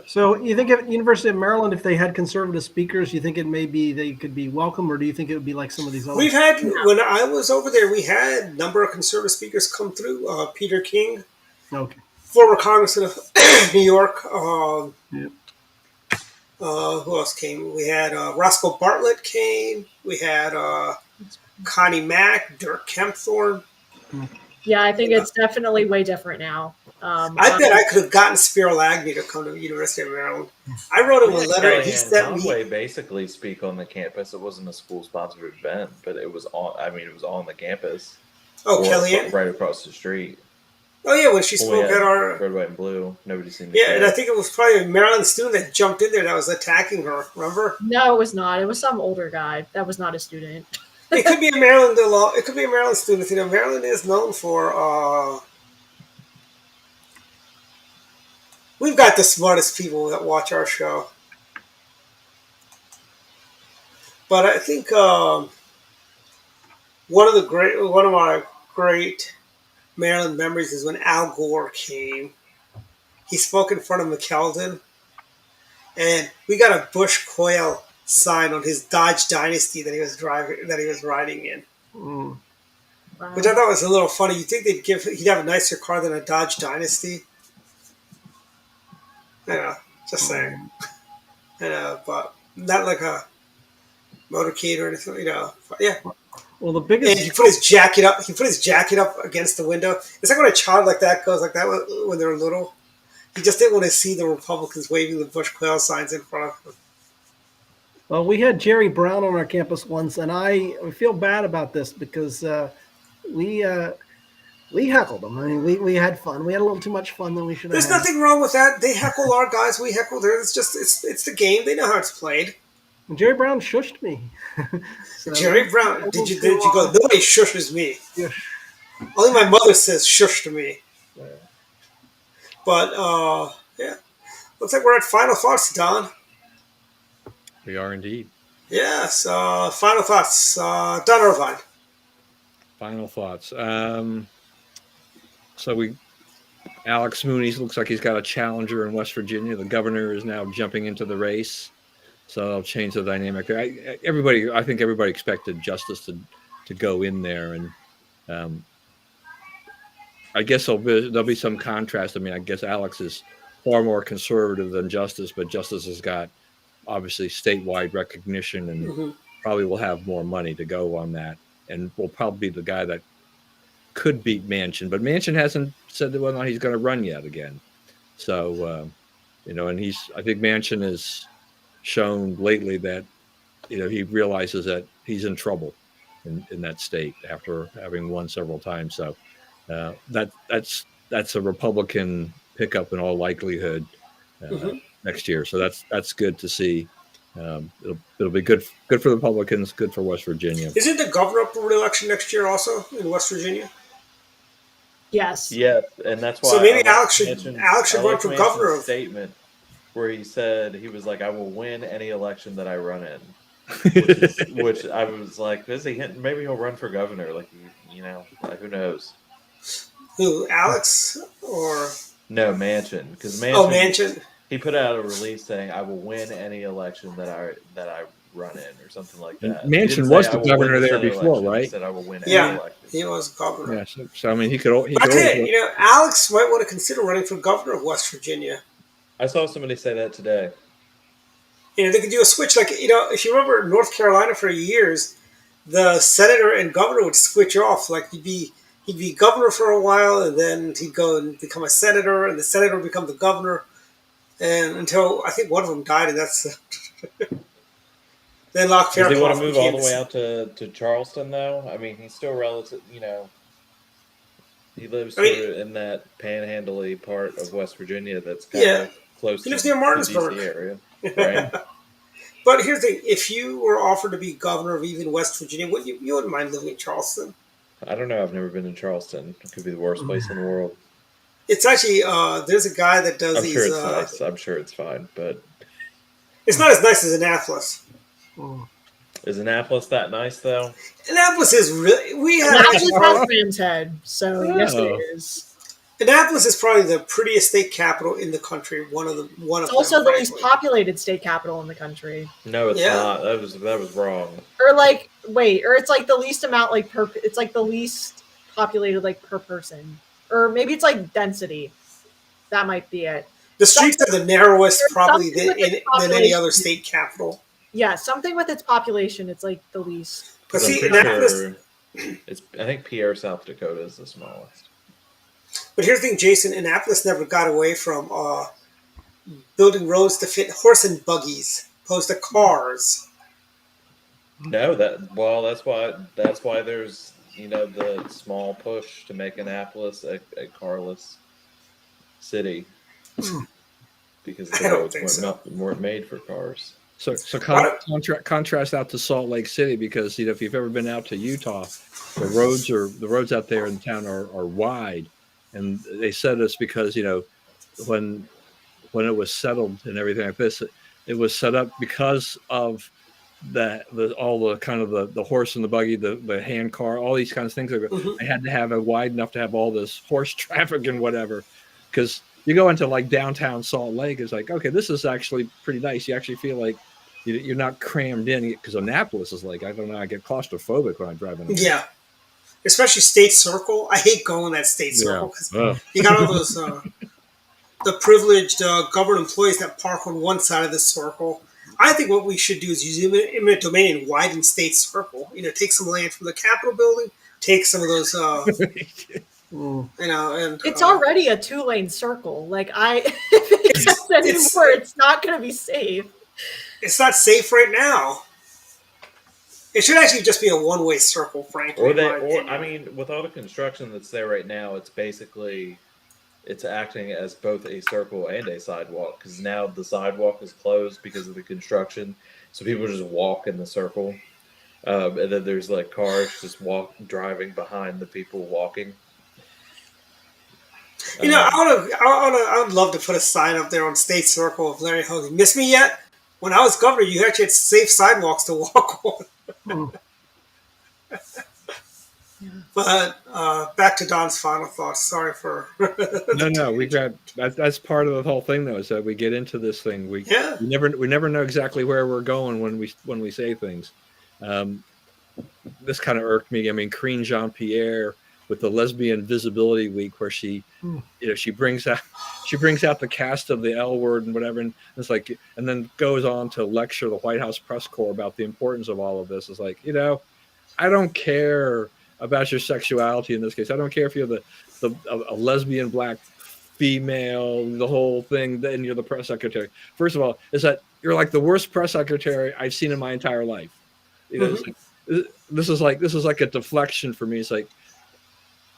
A: So, you think at University of Maryland, if they had conservative speakers, you think it maybe they could be welcome, or do you think it would be like some of these other?
D: We've had, when I was over there, we had a number of conservative speakers come through. Peter King,
A: Okay.
D: former Congressman of New York.
A: Yep.
D: Who else came? We had Roscoe Bartlett came. We had Connie Mack, Dirk Kempthorne.
F: Yeah, I think it's definitely way different now.
D: I bet I could have gotten Spiro Agnew to come to the University of Maryland. I wrote him a letter. He sent
E: Conway
D: me.
E: basically speak on the campus. It wasn't a school-sponsored event, but it was on. I mean, it was on the campus.
D: Oh, Kellyanne.
E: Right across the street.
D: Oh yeah, when she spoke at our
E: red, white, and blue. Nobody seemed to
D: yeah,
E: care.
D: and I think it was probably a Maryland student that jumped in there that was attacking her. Remember?
F: No, it was not. It was some older guy. That was not a student.
D: It could be a Maryland law. It could be a Maryland student. You know, Maryland is known for. We've got the smartest people that watch our show, but I think one of my great Maryland memories is when Al Gore came. He spoke in front of McKeldin, and we got a Bush Quail sign on his Dodge Dynasty that he was riding in,
F: Wow.
D: which I thought was a little funny. You think he'd have a nicer car than a Dodge Dynasty? Yeah, just saying. But not like a motorcade or anything. But yeah.
A: Well, the biggest.
D: And he put his jacket up. He put his jacket up against the window. It's like when a child like that goes like that when they're little. He just didn't want to see the Republicans waving the Bush Quail signs in front of him.
A: Well, we had Jerry Brown on our campus once, and I feel bad about this because we heckled them. I mean, we had fun. We had a little too much fun than we should have.
D: There's nothing wrong with that. They heckle our guys. We heckle theirs. It's the game. They know how it's played.
A: And Jerry Brown shushed me. So,
D: Jerry Brown, did you go? Nobody shushes me.
A: Yeah.
D: Only my mother says shush to me.
A: Yeah.
D: But yeah, looks like we're at final thoughts, Don.
B: We are indeed.
D: Yes, final thoughts, Don Irvine.
B: Final thoughts. So Alex Mooney looks like he's got a challenger in West Virginia. The governor is now jumping into the race, so that'll change the dynamic there. I think everybody expected Justice to go in there, and I guess there'll be some contrast. I mean, I guess Alex is far more conservative than Justice, but Justice has got obviously statewide recognition, and probably will have more money to go on that, and will probably be the guy that could beat Manchin. But Manchin hasn't said whether or not he's going to run yet again. So, and I think Manchin has shown lately that, he realizes that he's in trouble in that state after having won several times. So that's a Republican pickup in all likelihood next year. So that's good to see. It'll be good for the Republicans, good for West Virginia.
D: Isn't the governor up for re-election next year also in West Virginia?
F: Yes.
E: Yeah, and that's why.
D: So maybe Alex should
E: I
D: run for
E: Manchin's
D: governor.
E: Statement where he was like, "I will win any election that I run in," which I was like, "Is he hinting? Maybe he'll run for governor." Like, like, who knows?
D: Who, Alex or
E: no, Manchin? Because
D: Manchin.
E: He put out a release saying, "I will win any election that I run in," or something like that.
B: Manchin was the governor there before, right?
E: He said, "I will win any
D: Yeah,
E: election."
D: he was governor.
B: Yeah, so I mean, he could.
D: But I tell you, Alex might want to consider running for governor of West Virginia.
E: I saw somebody say that today.
D: They could do a switch. Like, if you remember North Carolina for years, the senator and governor would switch off. Like, he'd be governor for a while, and then he'd go and become a senator, and the senator would become the governor, and until I think one of them died, and that's then Locke Fairclough.
E: Does he want to move all the way out to Charleston, though? I mean, he's still relative. He lives in that panhandly part of West Virginia that's kind of close.
D: He lives near Martinsburg
E: the DC area, right?
D: But here's the thing: if you were offered to be governor of even West Virginia, you wouldn't mind living in Charleston?
E: I don't know. I've never been in Charleston. It could be the worst place in the world.
D: It's actually there's a guy that does these.
E: I'm sure it's nice. I'm sure it's fine, but
D: it's not as nice as Annapolis.
E: Is Annapolis that nice though?
D: Annapolis is really
F: Annapolis has Ram's Head, so yes, it is.
D: Annapolis is probably the prettiest state capital in the country. It's
F: also the least populated state capital in the country.
E: No, it's not. That was wrong.
F: Or it's like the least amount it's like the least populated per person, or maybe it's like density. That might be it.
D: The streets are the narrowest probably than any other state capital.
F: Yeah, something with its population, it's like the least.
D: But see, Annapolis.
E: I think Pierre, South Dakota is the smallest.
D: But here's the thing, Jason. Annapolis never got away from building roads to fit horse and buggies, opposed to cars.
E: No, that's why there's the small push to make Annapolis a carless city, because the roads weren't made for cars.
B: So contrast out to Salt Lake City, because if you've ever been out to Utah, the roads out there in town are wide, and they said this because when it was settled and everything like this, it was set up because of all the kind of the horse and the buggy, the hand car, all these kinds of things. They had to have it wide enough to have all this horse traffic and whatever, because you go into downtown Salt Lake, it's like, okay, this is actually pretty nice. You actually feel like you're not crammed in, because Annapolis is I don't know, I get claustrophobic when I'm driving.
D: Yeah. Especially State Circle. I hate going that State Circle because you got all those the privileged government employees that park on one side of the circle. I think what we should do is use eminent domain and widen State Circle. Take some land from the Capitol building, take some of those. And
F: it's already a 2-lane circle. If it exists anymore, it's not going to be safe.
D: It's not safe right now. It should actually just be a one-way circle, frankly.
E: I mean, with all the construction that's there right now, it's acting as both a circle and a sidewalk, because now the sidewalk is closed because of the construction, so people just walk in the circle, and then there's cars just driving behind the people walking.
D: I would love to put a sign up there on State Circle of Larry Hogan. Miss me yet? When I was governor, you actually had safe sidewalks to walk on. But back to Don's final thoughts. Sorry for.
B: No. We got that's part of the whole thing, though, is that we get into this thing. We never know exactly where we're going when we say things. This kind of irked me. I mean, Karine Jean-Pierre with the Lesbian Visibility Week, where she, she brings out the cast of the L Word and whatever, and it's like, and then goes on to lecture the White House press corps about the importance of all of this. It's like, I don't care about your sexuality in this case. I don't care if you're a lesbian black female, the whole thing, then you're the press secretary. First of all, is that you're like the worst press secretary I've seen in my entire life. It's like, this is like a deflection for me. It's like,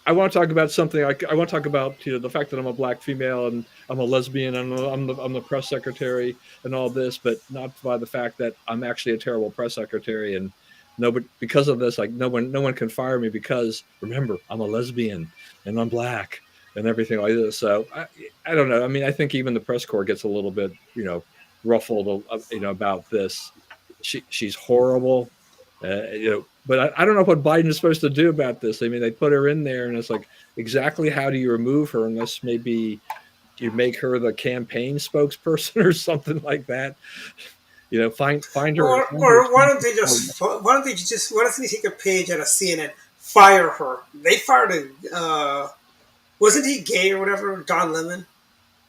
B: I want to talk about something. I want to talk about the fact that I'm a black female and I'm a lesbian and I'm the press secretary and all this, but not by the fact that I'm actually a terrible press secretary, and nobody, because of this, like no one can fire me because, remember, I'm a lesbian and I'm black and everything like this. So I don't know. I mean, I think even the press corps gets a little bit ruffled about this. She's horrible. But I don't know what Biden is supposed to do about this. I mean, they put her in there, and it's like, exactly how do you remove her unless maybe you make her the campaign spokesperson or something like that? Find her.
D: Or why don't they just? Why doesn't he take a page out of CNN? Fire her. They fired a. Wasn't he gay or whatever? Don Lemon.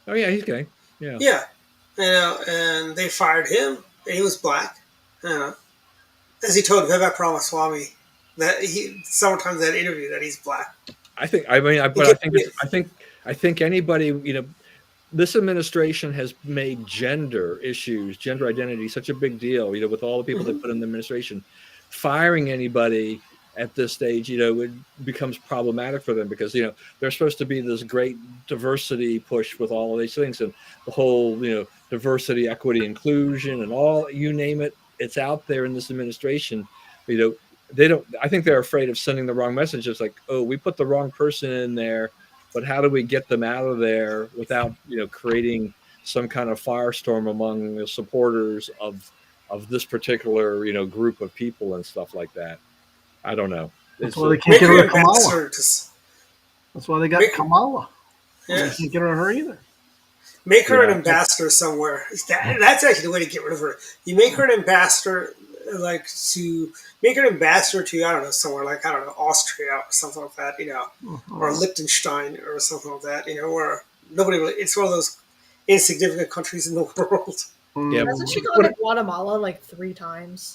B: Oh yeah, he's gay. Yeah.
D: Yeah, and they fired him. And he was black. As he told Vivek Ramaswamy that sometimes that interview that he's black. I think
B: anybody, this administration has made gender identity such a big deal, with all the people they put in the administration. Firing anybody at this stage, it becomes problematic for them because, they're supposed to be this great diversity push with all of these things and the whole, diversity, equity, inclusion, and all, you name it. It's out there in this administration. They don't. I think they're afraid of sending the wrong message. It's like, oh, we put the wrong person in there, but how do we get them out of there without creating some kind of firestorm among the supporters of this particular group of people and stuff like that? I don't know.
A: That's why they can't get rid of Kamala. That's why they got Kamala.
D: Yeah.
A: They can't get rid of her either.
D: Make her an ambassador somewhere. That's actually the way to get rid of her. You make her an ambassador, to I don't know, somewhere like, I don't know, Austria or something like that, or Liechtenstein or something like that, where nobody really. It's one of those insignificant countries in the world.
B: Yeah.
F: Hasn't she gone to Guatemala like 3 times?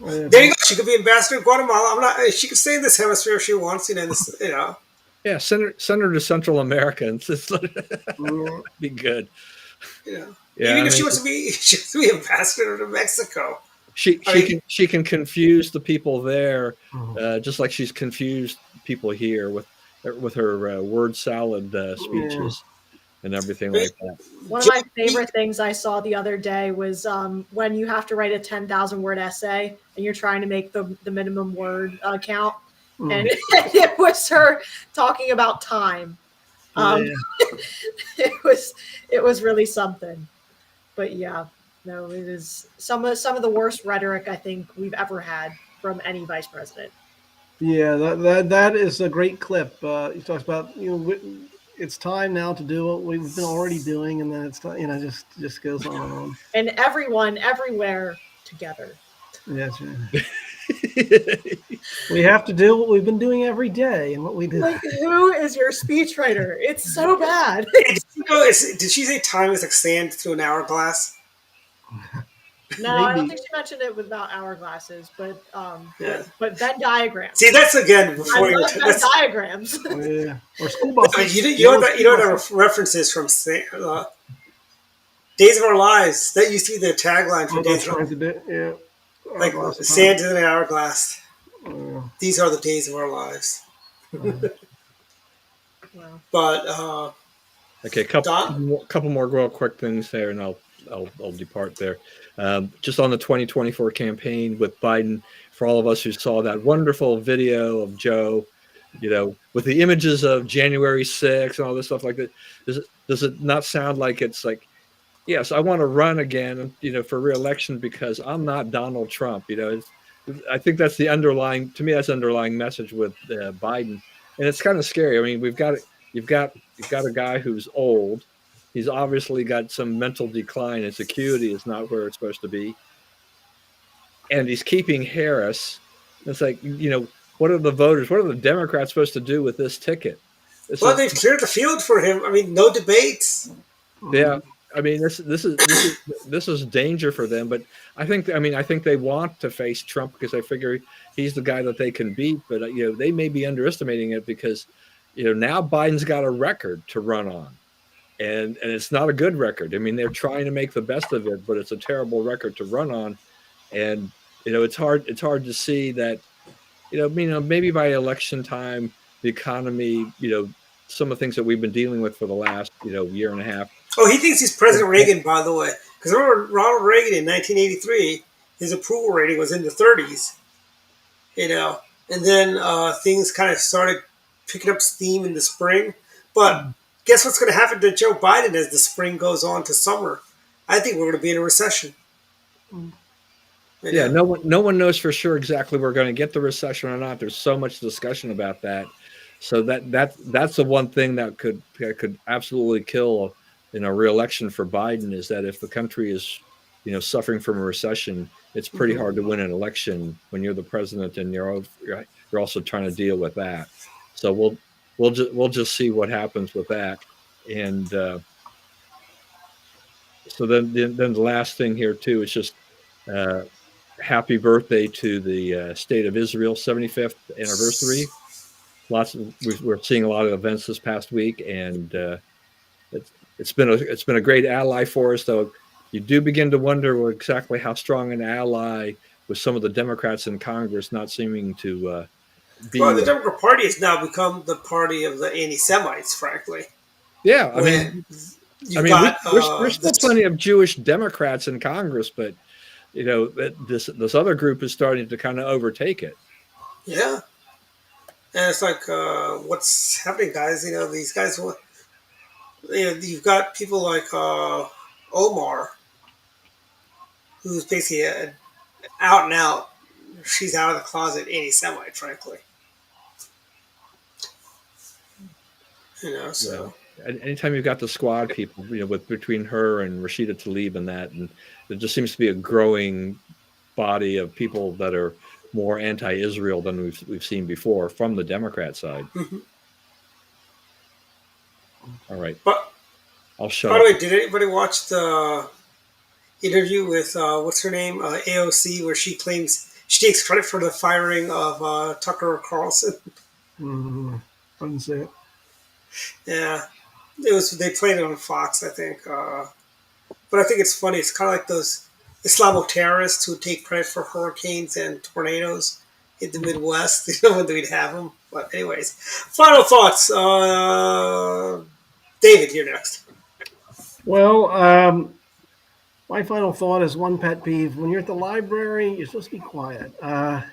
D: There you go. She could be ambassador of Guatemala. She could stay in this hemisphere if she wants.
B: Yeah, send her to Central America and just be good.
D: Yeah, even if she wants to be ambassador to Mexico.
B: She can confuse the people there, just like she's confused people here with her word salad speeches and everything like that.
F: One of my favorite things I saw the other day was when you have to write a 10,000 word essay and you're trying to make the minimum word count. And it was her talking about time. It was really something. But yeah, no, it is some of the worst rhetoric I think we've ever had from any vice president.
A: Yeah, that is a great clip. He talks about it's time now to do what we've been already doing, and then it's time, just goes on and on.
F: And everyone, everywhere, together.
A: Yes. Yeah. We have to do what we've been doing every day, and what we do.
F: Like, who is your speechwriter? It's so bad.
D: Did she say time is like sand through an hourglass?
F: No, I don't think she mentioned it without hourglasses, but Venn diagrams.
D: See, that's again before
F: I love Venn diagrams.
A: Yeah, or school buses.
D: You know what reference is from Days of Our Lives. That used to be the tagline for Days of Our Lives.
A: Yeah.
D: Like sand in an hourglass. These are the days of our lives.
F: Wow.
D: But
B: okay, couple more real quick things there, and I'll depart there. Just on the 2024 campaign with Biden, for all of us who saw that wonderful video of Joe, with the images of January 6th and all this stuff like that, does it not sound like it's like, yes, I want to run again, for re-election because I'm not Donald Trump. I think that's the underlying message with Biden, and it's kind of scary. I mean, you've got a guy who's old. He's obviously got some mental decline. His acuity is not where it's supposed to be, and he's keeping Harris. It's like, what are the voters, what are the Democrats supposed to do with this ticket?
D: Well, they've cleared the field for him. I mean, no debates.
B: Yeah, I mean this is danger for them. But I think they want to face Trump because they figure he's the guy that they can beat. But they may be underestimating it because now Biden's got a record to run on, and it's not a good record. I mean, they're trying to make the best of it, but it's a terrible record to run on, and it's hard to see that maybe by election time the economy, some of the things that we've been dealing with for the last year and a half.
D: Oh, he thinks he's President Reagan, by the way. Because remember Ronald Reagan in 1983, his approval rating was in the 30s. And then things kind of started picking up steam in the spring. But guess what's going to happen to Joe Biden as the spring goes on to summer? I think we're going to be in a recession.
B: Yeah, no one knows for sure exactly we're going to get the recession or not. There's so much discussion about that. So that's the one thing that could absolutely kill a re-election for Biden, is that if the country is suffering from a recession, it's pretty hard to win an election when you're the president and you're also trying to deal with that. So we'll just see what happens with that. And so then the last thing here too is just happy birthday to the State of Israel 75th anniversary. We're seeing a lot of events this past week, and it's been a great ally for us. Though you do begin to wonder exactly how strong an ally with some of the Democrats in Congress not seeming to be.
D: Well, the Democrat Party has now become the party of the anti-Semites, frankly.
B: Yeah, there's still plenty of Jewish Democrats in Congress, but this other group is starting to kind of overtake it.
D: Yeah. And it's like, what's happening, guys? These guys, you've got people like Omar, who's basically out and out. She's out of the closet anti-Semite, frankly. So.
B: Yeah. Anytime you've got the squad people, with between her and Rashida Tlaib and there just seems to be a growing body of people that are more anti-Israel than we've seen before from the Democrat side.
D: Mm-hmm.
B: All right.
D: But
B: I'll show.
D: By the way, did anybody watch the interview with what's her name, AOC, where she claims she takes credit for the firing of Tucker Carlson?
A: I didn't see it.
D: Yeah, it was. They played it on Fox, I think. But I think it's funny. It's kind of like those Islamo terrorists who take credit for hurricanes and tornadoes in the Midwest. When we'd have them. But anyways, final thoughts. David, you're next.
A: Well, my final thought is one pet peeve. When you're at the library, you're supposed to be quiet. I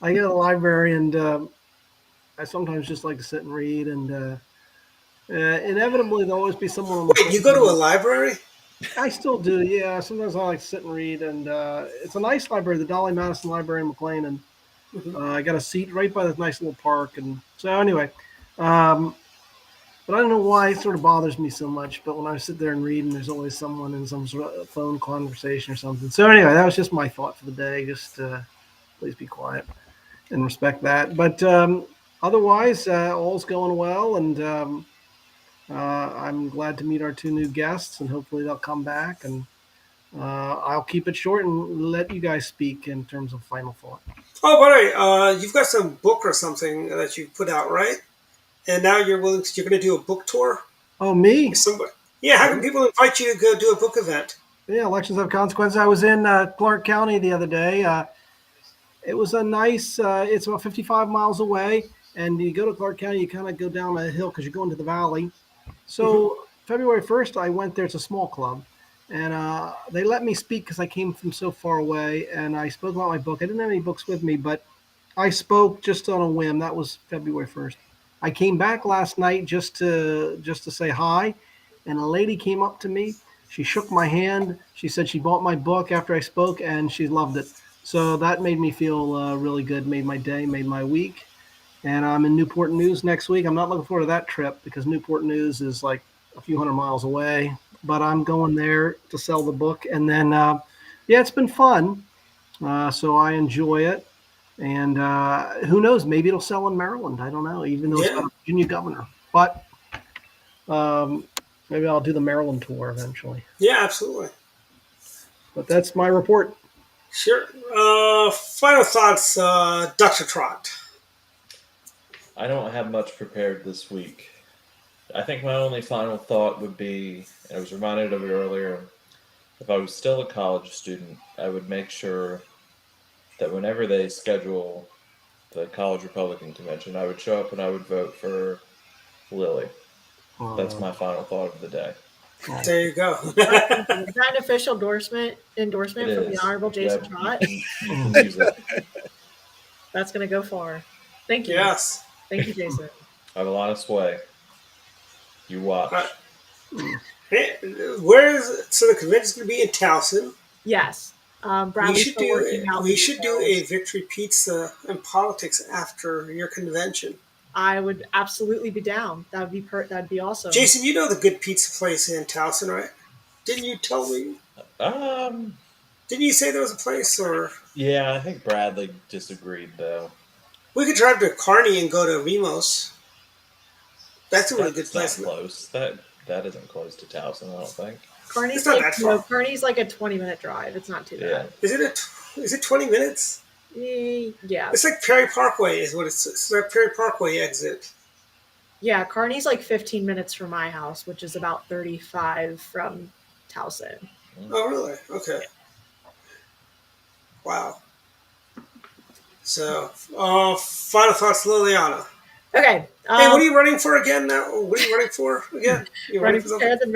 A: get to the library and I sometimes just like to sit and read. And inevitably, there'll always be someone on the phone.
D: You go to a library?
A: I still do, yeah. Sometimes I like to sit and read. And it's a nice library, the Dolly Madison Library in McLean. And I got a seat right by this nice little park. And so anyway, but I don't know why it sort of bothers me so much. But when I sit there and read, and there's always someone in some sort of phone conversation or something. So anyway, that was just my thought for the day. Just please be quiet and respect that. But otherwise, all's going well. And I'm glad to meet our two new guests. And hopefully they'll come back. And I'll keep it short and let you guys speak in terms of final thought.
D: Oh, by the way, you've got some book or something that you put out, right? And now you're going to do a book tour?
A: Oh, me?
D: Somebody. Yeah, how can people invite you to go do a book event?
A: Yeah, elections have consequences. I was in Clark County the other day. It was a nice, it's about 55 miles away. And you go to Clark County, you kind of go down a hill because you go into the valley. So February 1st, I went there. It's a small club. And they let me speak because I came from so far away. And I spoke about my book. I didn't have any books with me, but I spoke just on a whim. That was February 1st. I came back last night just to say hi. And a lady came up to me. She shook my hand. She said she bought my book after I spoke, and she loved it. So that made me feel really good, made my day, made my week. And I'm in Newport News next week. I'm not looking forward to that trip because Newport News is like a few hundred miles away. But I'm going there to sell the book. And then, it's been fun. So I enjoy it. And who knows? Maybe it'll sell in Maryland. I don't know. Even though it's not a Virginia governor, but maybe I'll do the Maryland tour eventually.
D: Yeah, absolutely.
A: But that's my report.
D: Sure. Final thoughts, Dr. Trot.
E: I don't have much prepared this week. I think my only final thought would be, and I was reminded of it earlier, if I was still a college student, I would make sure that whenever they schedule the College Republican Convention, I would show up and I would vote for Lily. That's my final thought of the day.
D: There you go.
F: Is that an official endorsement
E: It
F: from the
E: is.
F: Honorable Jason
E: Yep,
F: Trott?
E: you can use it.
F: That's going to go far. Thank you.
D: Yes.
F: Thank you, Jason.
E: I have a lot of sway. You watch.
D: Hey, so the convention's going to be in Towson.
F: Yes.
D: We
F: Bradley's
D: should
F: still working out
D: we
F: the
D: should do
F: details.
D: a victory pizza and politics after your convention.
F: I would absolutely be down. That would be that'd be awesome.
D: Jason, you know the good pizza place in Towson, right? Didn't you tell me? Didn't you say there was a place, or
E: Yeah, I think Bradley disagreed though.
D: we could drive to Kearney and go to Remos? That's a really good
E: That's
D: place.
E: not close. That isn't close to Towson, I don't think.
F: Kearney's
D: It's not
F: like
D: that far.
F: Kearney's like a 20-minute drive. It's not too
E: Yeah.
F: bad.
D: Is it 20 minutes?
F: Yeah.
D: It's like Perry Parkway is what it's like Perry Parkway exit.
F: Yeah, Kearney's like 15 minutes from my house, which is about 35 from Towson.
D: Oh, really? Okay. Wow. So, final thoughts, Liliana.
F: Okay.
D: Hey, what are you running for again now? What are you running for again? You
F: running
D: for
F: for
D: something?
F: chair of the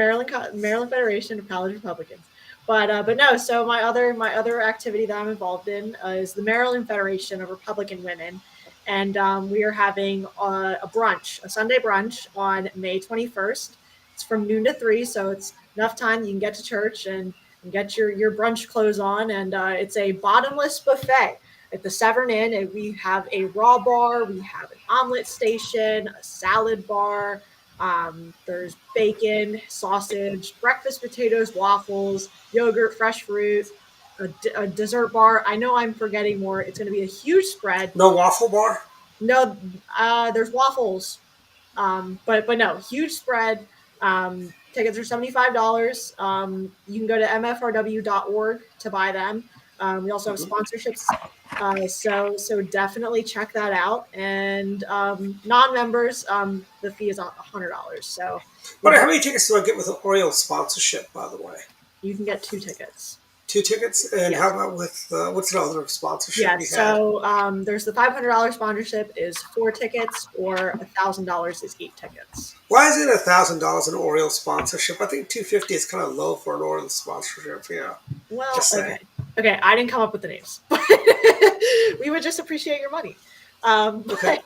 F: Maryland Federation of College Republicans. But no. So my other activity that I'm involved in is the Maryland Federation of Republican Women, and we are having a brunch, a Sunday brunch on May 21st. It's from noon to 3, so it's enough time you can get to church and get your brunch clothes on, and it's a bottomless buffet at the Severn Inn, and we have a raw bar, we have an omelet station, a salad bar. There's bacon, sausage, breakfast potatoes, waffles, yogurt, fresh fruit, a dessert bar. I know I'm forgetting more. It's going to be a huge spread.
D: No waffle bar?
F: No, there's waffles, but no, huge spread. Tickets are $75. You can go to mfrw.org to buy them. We also have sponsorships, so definitely check that out. And non-members, the fee is $100. So,
D: But how many tickets do I get with an Orioles sponsorship, by the way?
F: you can get 2 tickets.
D: 2 tickets? And
F: Yeah.
D: how about with, what's the other sponsorship
F: Yeah,
D: you have?
F: so there's the $500 sponsorship is 4 tickets, or $1,000 is 8 tickets.
D: Why is it $1,000 an Orioles sponsorship? I think $250 is kind of low for an Orioles sponsorship, yeah.
F: Well,
D: Just saying.
F: okay, I didn't come up with the names. We would just appreciate your money.
D: Okay.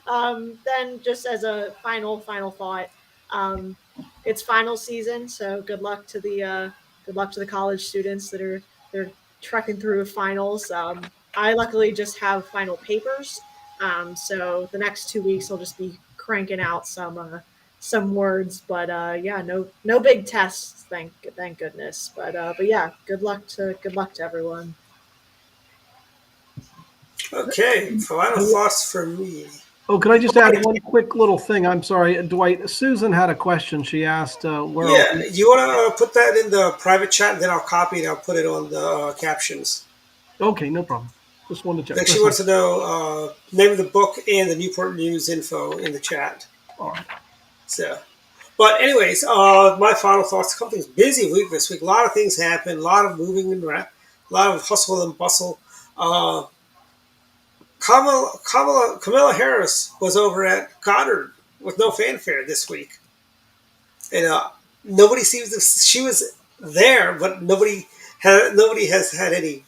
F: Then just as a final thought, it's final season, so good luck to the college students they're trekking through finals. I luckily just have final papers, so the next 2 weeks I'll just be cranking out some words, but yeah, no big tests, thank goodness. But yeah, good luck to everyone.
D: Okay, final thoughts for me.
A: Oh, could I just add one quick little thing? I'm sorry, Dwight. Susan had a question. She asked where.
D: Yeah, you want to put that in the private chat, and then I'll copy it and I'll put it on the captions.
A: Okay, no problem. Just wanted to check.
D: Like she wants to know name of the book and the Newport News info in the chat.
A: All right.
D: So, but anyways, my final thoughts. The company's busy week this week. A lot of things happen. A lot of moving and a lot of hustle and bustle. Kamala Harris was over at Goddard with no fanfare this week, and nobody seems to. She was there, but nobody has had any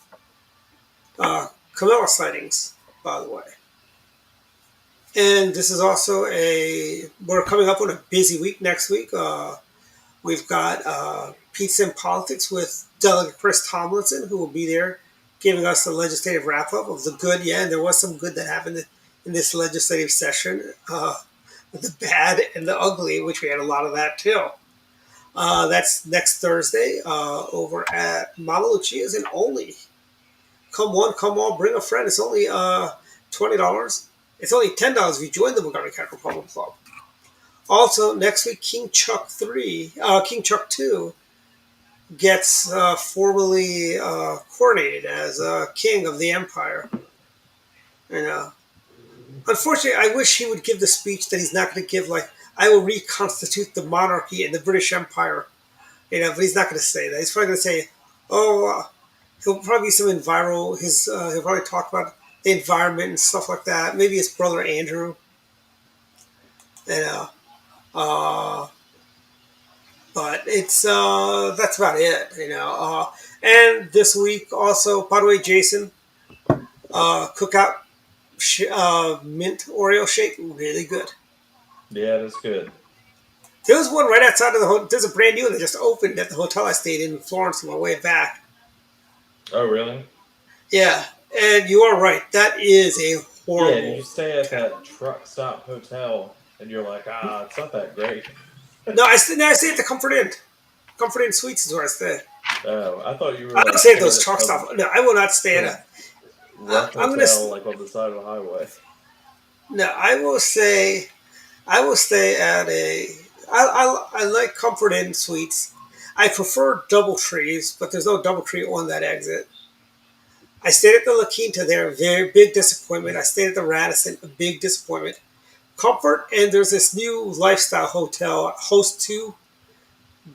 D: Kamala sightings, by the way. And this is also we're coming up on a busy week next week. We've got Pizza and Politics with Delegate Chris Tomlinson, who will be there giving us the legislative wrap-up of the good. Yeah, and there was some good that happened in this legislative session. The bad and the ugly, which we had a lot of that too. That's next Thursday over at Mama Lucia's in Olney. come one, come all, bring a friend. It's only $20. It's only $10 if you join the Montgomery Capital Problem Club. Also, next week, King Chuck 2 gets formally coronated as king of the empire. And unfortunately, I wish he would give the speech that he's not going to give, like, I will reconstitute the monarchy and the British Empire. But he's not going to say that. He's probably going to say, he'll probably be some he'll probably talk about the environment and stuff like that. Maybe his brother Andrew. And but it's that's about it. And this week also, by the way, Jason, Cookout mint Oreo shake, really good.
E: Yeah, that's good.
D: There was one right outside of the hotel. There's a brand new one that just opened at the hotel I stayed in Florence on my way back.
E: Oh, really?
D: Yeah, and you are right. That is a horrible.
E: Yeah, you stay at that truck stop hotel, and you're like, it's not that great.
D: No, I stay at the Comfort Inn. Comfort Inn Suites is where I stay.
E: Oh, I thought you were.
D: I don't stay at those truck stops. No, I will not stay at a
E: rough hotel like on the side of the highway.
D: No, I will stay at a. I like Comfort Inn Suites. I prefer DoubleTrees, but there's no DoubleTree on that exit. I stayed at the La Quinta there, very big disappointment. I stayed at the Radisson, a big disappointment. Comfort, and there's this new lifestyle hotel, Host 2,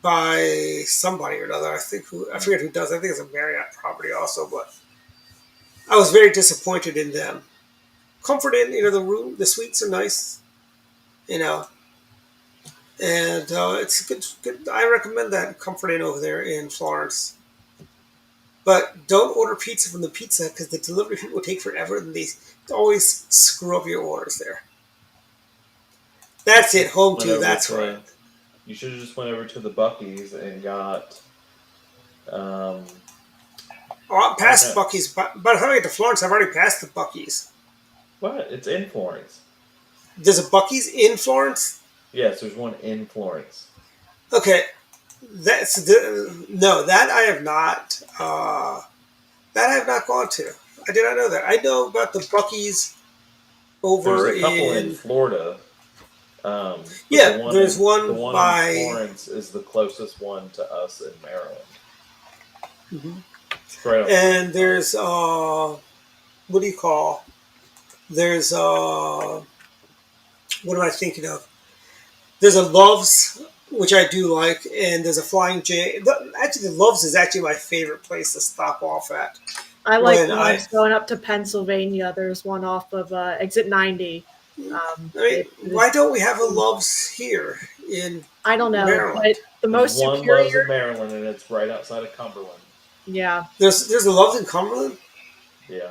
D: by somebody or another. I forget who does. I think it's a Marriott property also, but I was very disappointed in them. Comfort Inn, the suites are nice, and it's good. I recommend that Comfort Inn over there in Florence. But don't order pizza from the pizza because the delivery people take forever and they always screw up your orders there. That's it. Home too. That's right.
E: You should have just went over to the Buc-ee's and got.
D: I'm past Buc-ee's. By the time I get to Florence, I've already passed the Buc-ee's.
E: What? It's in Florence.
D: There's a Buc-ee's in Florence?
E: Yes, there's one in Florence.
D: Okay. That I have not. That I have not gone to. I did not know that. I know about the Buc-ee's over
E: There's a couple in Florida.
D: There's one
E: the one
D: by
E: in Florence is the closest one to us in Maryland.
D: Mm-hmm.
E: Right.
D: And there's what do you call? There's what am I thinking of? There's a Love's, which I do like, and there's a Flying J. Actually, the Love's is actually my favorite place to stop off at.
F: I like Love's going up to Pennsylvania. There's one off of exit 90.
D: Why don't we have a Love's here in
F: I don't know,
D: Maryland?
F: but the most
E: one
F: superior...
E: Love's in Maryland, and it's right outside of Cumberland.
F: Yeah.
D: There's a Love's in Cumberland?
E: Yeah.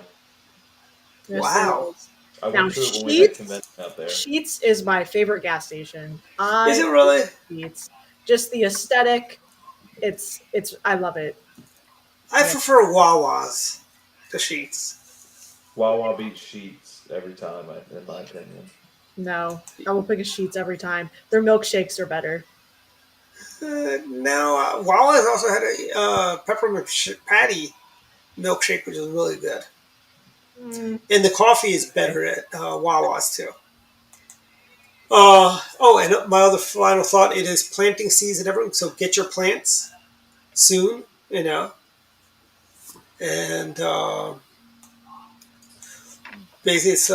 D: Wow.
E: I went to it when we had convention out there.
F: Sheetz is my favorite gas station.
D: Is it really?
F: Sheetz. Just the aesthetic. I love it.
D: I prefer Wawa's to Sheetz.
E: Wawa beats Sheetz every time, in my opinion.
F: No, I will pick a Sheetz every time. Their milkshakes are better.
D: Wawa's also had a peppermint patty milkshake, which is really good. And the coffee is better at Wawa's too. And my other final thought, it is planting season, everyone, so get your plants soon, And basically it's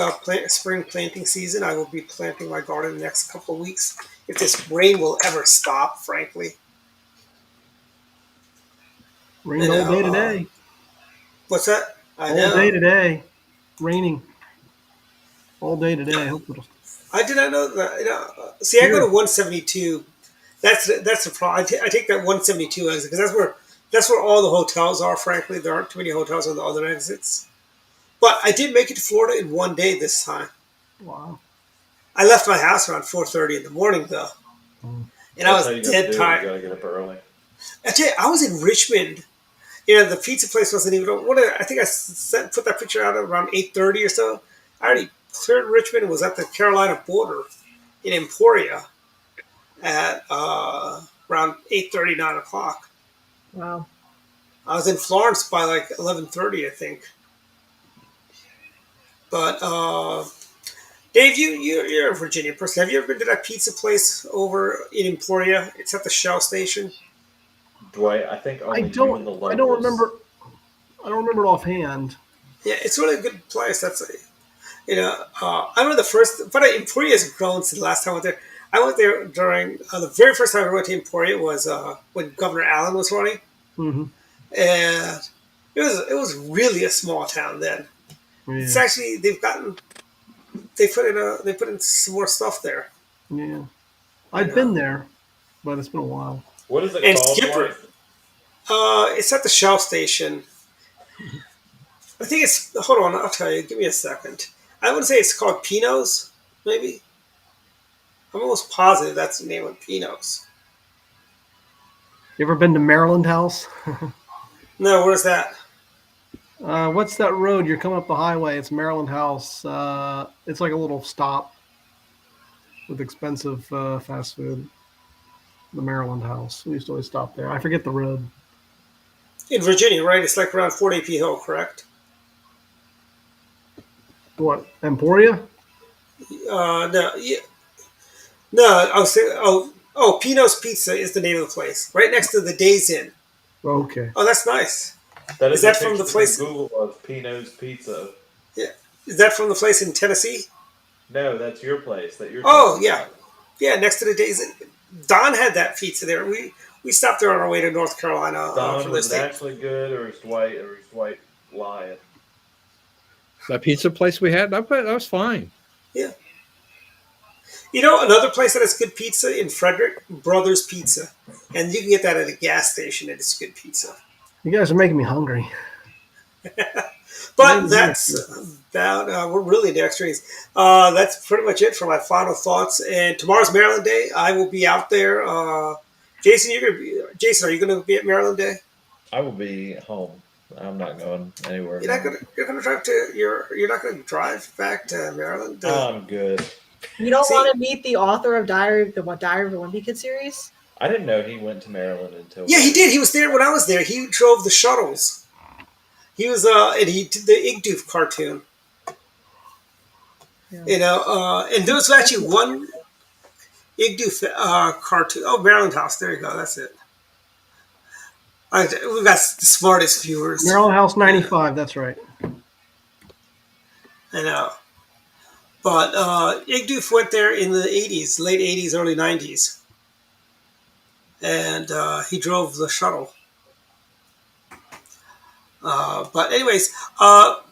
D: spring planting season. I will be planting my garden in the next couple of weeks. If this rain will ever stop, frankly.
A: Rain all day today.
D: What's that?
A: All day today. Raining. All day today. I hope it'll.
D: I did not know that. See, I go to 172. That's the problem. I take that 172 exit because that's where all the hotels are. Frankly, there aren't too many hotels on the other exits. But I did make it to Florida in one day this time.
A: Wow.
D: I left my house around 4:30 in the morning though, and I was dead tired.
E: You gotta get up early.
D: I tell you, I was in Richmond. The pizza place wasn't even open. I think I put that picture out around 8:30 or so. I already cleared Richmond and was at the Carolina border in Emporia at around 8:30, 9 o'clock.
F: Wow.
D: I was in Florence by like 11:30, I think. But Dave, you're a Virginia person. Have you ever been to that pizza place over in Emporia? It's at the Shell station.
E: Dwight, I think
A: I
E: only you
A: don't.
E: and the
A: I don't
E: locals.
A: remember. I don't remember it offhand.
D: Yeah, it's really a good place. That's I remember the first, but Emporia has grown since the last time I went there. I went there during the very first time I went to Emporia was when Governor Allen was running,
A: Hmm.
D: and it was really a small town then. It's
A: Yeah.
D: actually they put in some more stuff there.
A: Yeah.
D: You
A: I've
D: know,
A: been there, but it's been a while.
E: What is it
D: and
E: called,
D: Skipper.
E: Dwight?
D: It's at the Shell station. I think it's. Hold on, I'll tell you. Give me a second. I want to say it's called Pino's, maybe. I'm almost positive that's the name of Pino's.
A: You ever been to Maryland House?
D: No, where's that?
A: What's that road? You're coming up the highway. It's Maryland House. It's like a little stop with expensive fast food. The Maryland House. We used to always stop there. I forget the road.
D: In Virginia, right? It's like around Fort AP Hill, correct?
A: What? Emporia?
D: No, yeah, no. I was saying, Pino's Pizza is the name of the place, right next to the Days Inn.
A: Okay.
D: Oh, that's nice.
E: That
D: Is
E: is a
D: that from the
E: picture
D: place?
E: Google of Pino's Pizza.
D: Yeah, is that from the place in Tennessee?
E: No, that's your place that you're
D: Oh,
E: talking
D: yeah,
E: about.
D: yeah, next to the Days Inn. Don had that pizza there. We stopped there on our way to North Carolina
E: Don,
D: for the
E: was it
D: state.
E: actually good, or is Dwight lying?
B: That pizza place we had, that was fine.
D: Yeah. You know, another place that has good pizza in Frederick, Brothers Pizza, and you can get that at a gas station, and it's good pizza.
A: You guys are making me hungry.
D: But that's about, we're really into extremes. That's pretty much it for my final thoughts. And tomorrow's Maryland Day. I will be out there. Jason, Jason, are you going to be at Maryland Day?
E: I will be home. I'm not going anywhere.
D: You're not going to drive back to Maryland.
E: I'm good.
F: You don't
D: See-
F: want to meet the author of Diary of the Wimpy Kid series?
E: I didn't know he went to Maryland until.
D: Yeah, he did. He was there when I was there. He drove the shuttles. He was, and he did the Igdoof cartoon.
F: Yeah.
D: And there was actually one Igdoof cartoon. Oh, Maryland House. There you go. That's it. We've got the smartest viewers.
A: Maryland House 95. That's right.
D: I know. But Igdoof went there in the 80s, late 80s, early 90s. And he drove the shuttle. But anyways,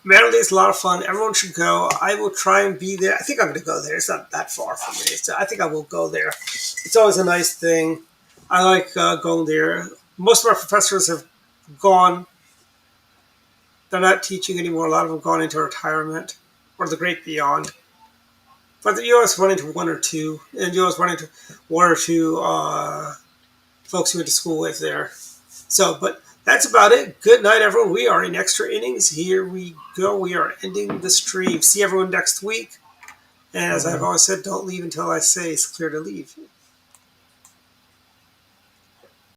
D: Maryland Day is a lot of fun. Everyone should go. I will try and be there. I think I'm going to go there. It's not that far from me. So I think I will go there. It's always a nice thing. I like going there. Most of our professors have gone. They're not teaching anymore. A lot of them have gone into retirement or the great beyond. But you always run into one or two. And you always run into one or two folks you went to school with there. So, but that's about it. Good night, everyone. We are in extra innings. Here we go. We are ending the stream. See everyone next week. And as I've always said, don't leave until I say it's clear to leave.